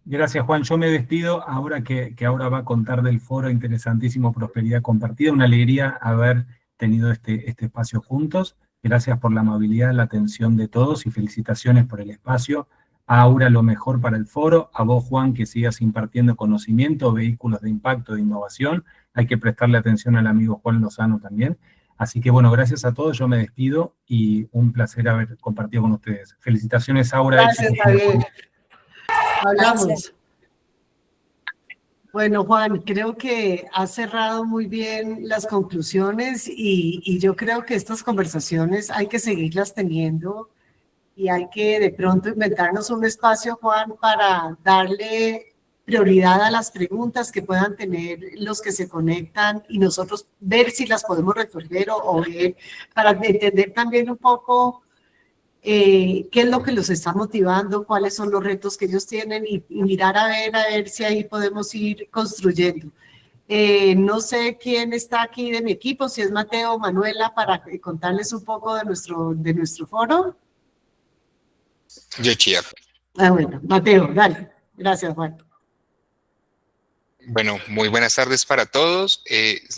Gracias, Juan. Yo me despido ahora que ahora va a contar del foro interesantísimo Prosperidad Compartida. Una alegría haber tenido este espacio juntos. Gracias por la amabilidad, la atención de todos y felicitaciones por el espacio. A Aura, lo mejor para el foro. A vos, Juan, que sigas impartiendo conocimiento, vehículos de impacto, de innovación. Hay que prestarle atención al amigo Juan Lozano también. Así que, bueno, gracias a todos. Yo me despido y un placer haber compartido con ustedes. Felicitaciones, Aura. Gracias, Javier. Hablamos. Bueno, Juan, creo que has cerrado muy bien las conclusiones y yo creo que estas conversaciones hay que seguirlas teniendo y hay que de pronto inventarnos un espacio, Juan, para darle prioridad a las preguntas que puedan tener los que se conectan y nosotros ver si las podemos resolver o ver, para entender también un poco qué es lo que los está motivando, cuáles son los retos que ellos tienen y mirar a ver si ahí podemos ir construyendo. No sé quién está aquí de mi equipo, si es Mateo o Manuela, para contarles un poco de nuestro foro. Yo, Chía. Bueno, Mateo, dale. Gracias, Juan. Bueno, muy buenas tardes para todos.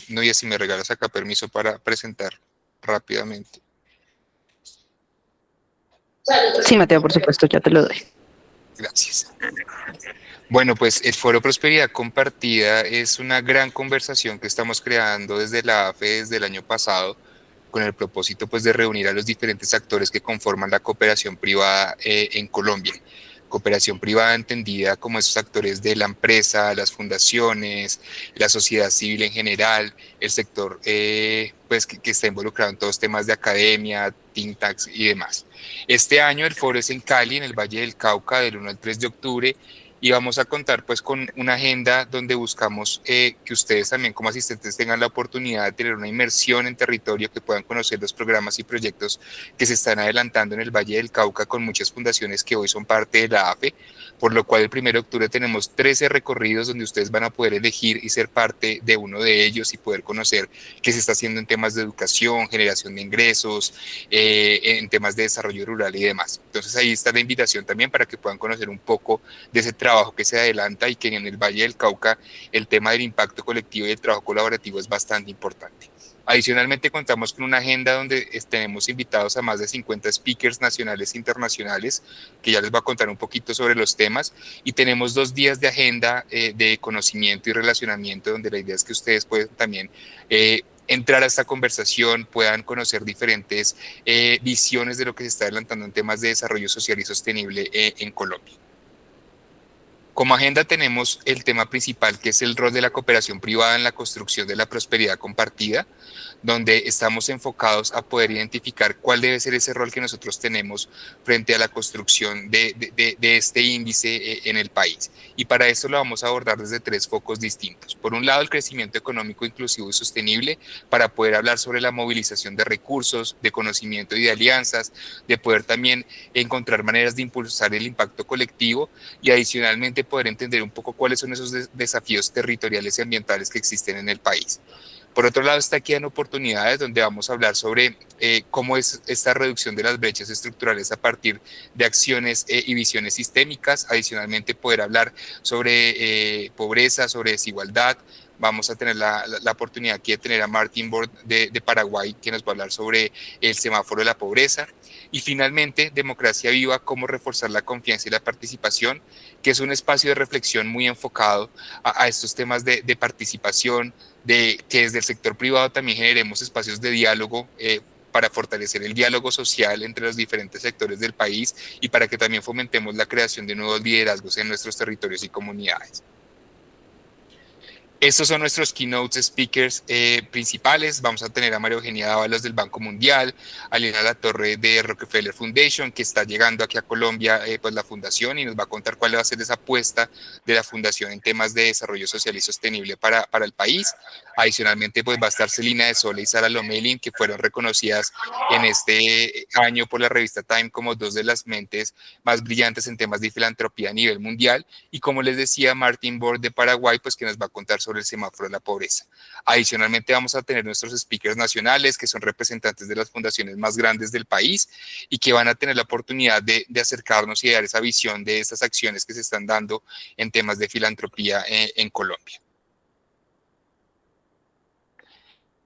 Nuria, si me regalas acá permiso para presentar rápidamente. Sí, Mateo, por supuesto, ya te lo doy. Gracias. Bueno, pues el Foro Prosperidad Compartida es una gran conversación que estamos creando desde la AFE desde el año pasado, con el propósito pues de reunir a los diferentes actores que conforman la cooperación privada en Colombia. Cooperación privada entendida como esos actores de la empresa, las fundaciones, la sociedad civil en general, el sector pues que está involucrado en todos temas de academia, think tanks y demás. Este año el foro es en Cali, en el Valle del Cauca, del 1 al 3 de octubre, y vamos a contar pues con una agenda donde buscamos que ustedes también como asistentes tengan la oportunidad de tener una inmersión en territorio, que puedan conocer los programas y proyectos que se están adelantando en el Valle del Cauca con muchas fundaciones que hoy son parte de la AFE, por lo cual el 1 de octubre tenemos 13 recorridos donde ustedes van a poder elegir y ser parte de uno de ellos y poder conocer qué se está haciendo en temas de educación, generación de ingresos, en temas de desarrollo rural y demás. Entonces ahí está la invitación también para que puedan conocer un poco de ese trabajo que se adelanta y que en el Valle del Cauca el tema del impacto colectivo y el trabajo colaborativo es bastante importante. Adicionalmente contamos con una agenda donde tenemos invitados a más de 50 speakers nacionales e internacionales, que ya les voy a contar un poquito sobre los temas, y tenemos 2 días de agenda de conocimiento y relacionamiento, donde la idea es que ustedes puedan también entrar a esta conversación, puedan conocer diferentes visiones de lo que se está adelantando en temas de desarrollo social y sostenible en Colombia. Como agenda tenemos el tema principal, que es el rol de la cooperación privada en la construcción de la prosperidad compartida, donde estamos enfocados a poder identificar cuál debe ser ese rol que nosotros tenemos frente a la construcción de este índice en el país. Y para esto lo vamos a abordar desde 3 focos distintos. Por un lado, el crecimiento económico inclusivo y sostenible, para poder hablar sobre la movilización de recursos, de conocimiento y de alianzas, de poder también encontrar maneras de impulsar el impacto colectivo y adicionalmente poder entender un poco cuáles son esos desafíos territoriales y ambientales que existen en el país. Por otro lado, está aquí en oportunidades, donde vamos a hablar sobre cómo es esta reducción de las brechas estructurales a partir de acciones y visiones sistémicas. Adicionalmente, poder hablar sobre pobreza, sobre desigualdad. Vamos a tener la oportunidad aquí de tener a Martin Bord de Paraguay, que nos va a hablar sobre el semáforo de la pobreza. Y finalmente, Democracia Viva, cómo reforzar la confianza y la participación, que es un espacio de reflexión muy enfocado a estos temas de participación, de que desde el sector privado también generemos espacios de diálogo para fortalecer el diálogo social entre los diferentes sectores del país y para que también fomentemos la creación de nuevos liderazgos en nuestros territorios y comunidades. Estos son nuestros keynote speakers principales. Vamos a tener a María Eugenia Dávalos del Banco Mundial, a Lina Latorre de Rockefeller Foundation, que está llegando aquí a Colombia, pues la fundación, y nos va a contar cuál va a ser esa apuesta de la fundación en temas de desarrollo social y sostenible para el país. Adicionalmente, pues va a estar Celina de Sola y Sara Lomelin, que fueron reconocidas en este año por la revista Time como dos de las mentes más brillantes en temas de filantropía a nivel mundial. Y como les decía, Martin Borg de Paraguay, pues que nos va a contar sobre el semáforo de la pobreza. Adicionalmente vamos a tener nuestros speakers nacionales, que son representantes de las fundaciones más grandes del país y que van a tener la oportunidad de acercarnos y dar esa visión de estas acciones que se están dando en temas de filantropía en Colombia.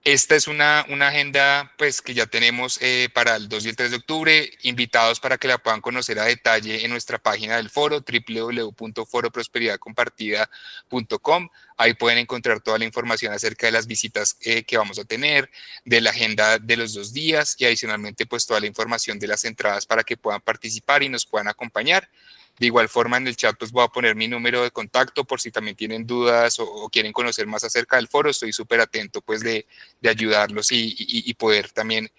Esta es una agenda pues, que ya tenemos para el 2 y el 3 de octubre, invitados para que la puedan conocer a detalle en nuestra página del foro, www.foroprosperiedadcompartida.com. Ahí pueden encontrar toda la información acerca de las visitas que vamos a tener, de la agenda de los 2 días y adicionalmente pues toda la información de las entradas para que puedan participar y nos puedan acompañar. De igual forma, en el chat pues voy a poner mi número de contacto por si también tienen dudas o quieren conocer más acerca del foro. Estoy súper atento pues de ayudarlos y poder también,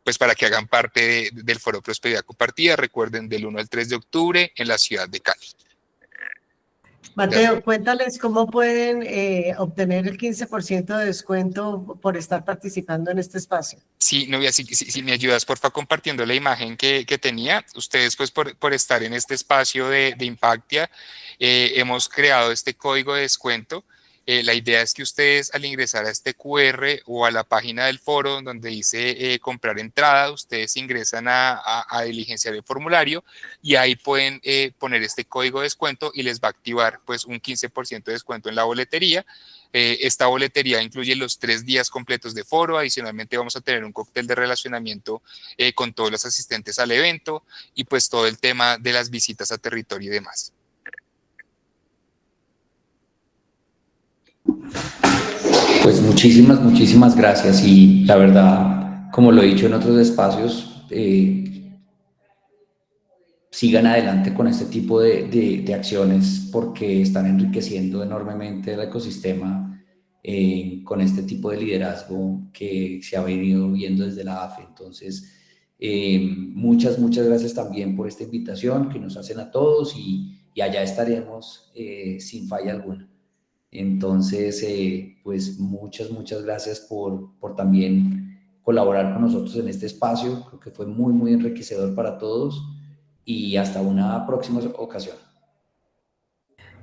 pues para que hagan parte del Foro Prosperidad Compartida. Recuerden, del 1 al 3 de octubre en la ciudad de Cali. Mateo, cuéntales cómo pueden obtener el 15% de descuento por estar participando en este espacio. Sí, Novia, si me ayudas, porfa, compartiendo la imagen que tenía. Ustedes, pues, por estar en este espacio de Impactia, hemos creado este código de descuento. La idea es que ustedes, al ingresar a este QR o a la página del foro donde dice comprar entrada, ustedes ingresan a diligenciar el formulario y ahí pueden poner este código de descuento y les va a activar pues un 15% de descuento en la boletería. Esta boletería incluye los 3 días completos de foro. Adicionalmente vamos a tener un cóctel de relacionamiento con todos los asistentes al evento y pues todo el tema de las visitas a territorio y demás. Pues muchísimas gracias y la verdad, como lo he dicho en otros espacios, sigan adelante con este tipo de acciones porque están enriqueciendo enormemente el ecosistema con este tipo de liderazgo que se ha venido viendo desde la AFE. Entonces, muchas gracias también por esta invitación que nos hacen a todos y allá estaremos sin falla alguna. Entonces, pues muchas gracias por también colaborar con nosotros en este espacio. Creo que fue muy enriquecedor para todos y hasta una próxima ocasión.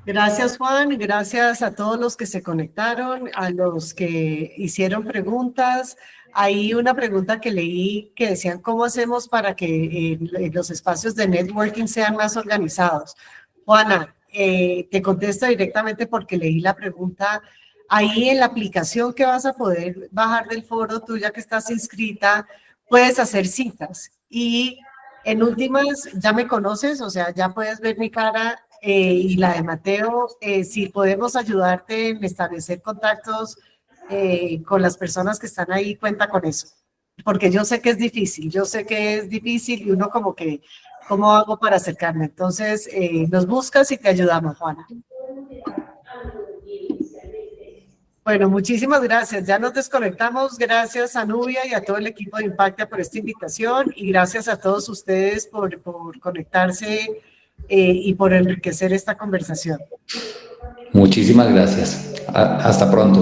Gracias, Juan. Gracias a todos los que se conectaron, a los que hicieron preguntas. Hay una pregunta que leí que decían, ¿cómo hacemos para que los espacios de networking sean más organizados? Juana, te contesto directamente porque leí la pregunta. Ahí en la aplicación que vas a poder bajar del foro, tú ya que estás inscrita, puedes hacer citas. Y en últimas, ya me conoces, o sea, ya puedes ver mi cara y la de Mateo. Si podemos ayudarte en establecer contactos con las personas que están ahí, cuenta con eso. Porque yo sé que es difícil y uno como que, ¿cómo hago para acercarme? Entonces, nos buscas y te ayudamos, Juana. Bueno, muchísimas gracias. Ya nos desconectamos. Gracias a Nubia y a todo el equipo de Impactia por esta invitación y gracias a todos ustedes por conectarse y por enriquecer esta conversación. Muchísimas gracias. Hasta pronto.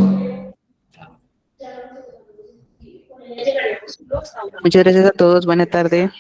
Muchas gracias a todos. Buena tarde.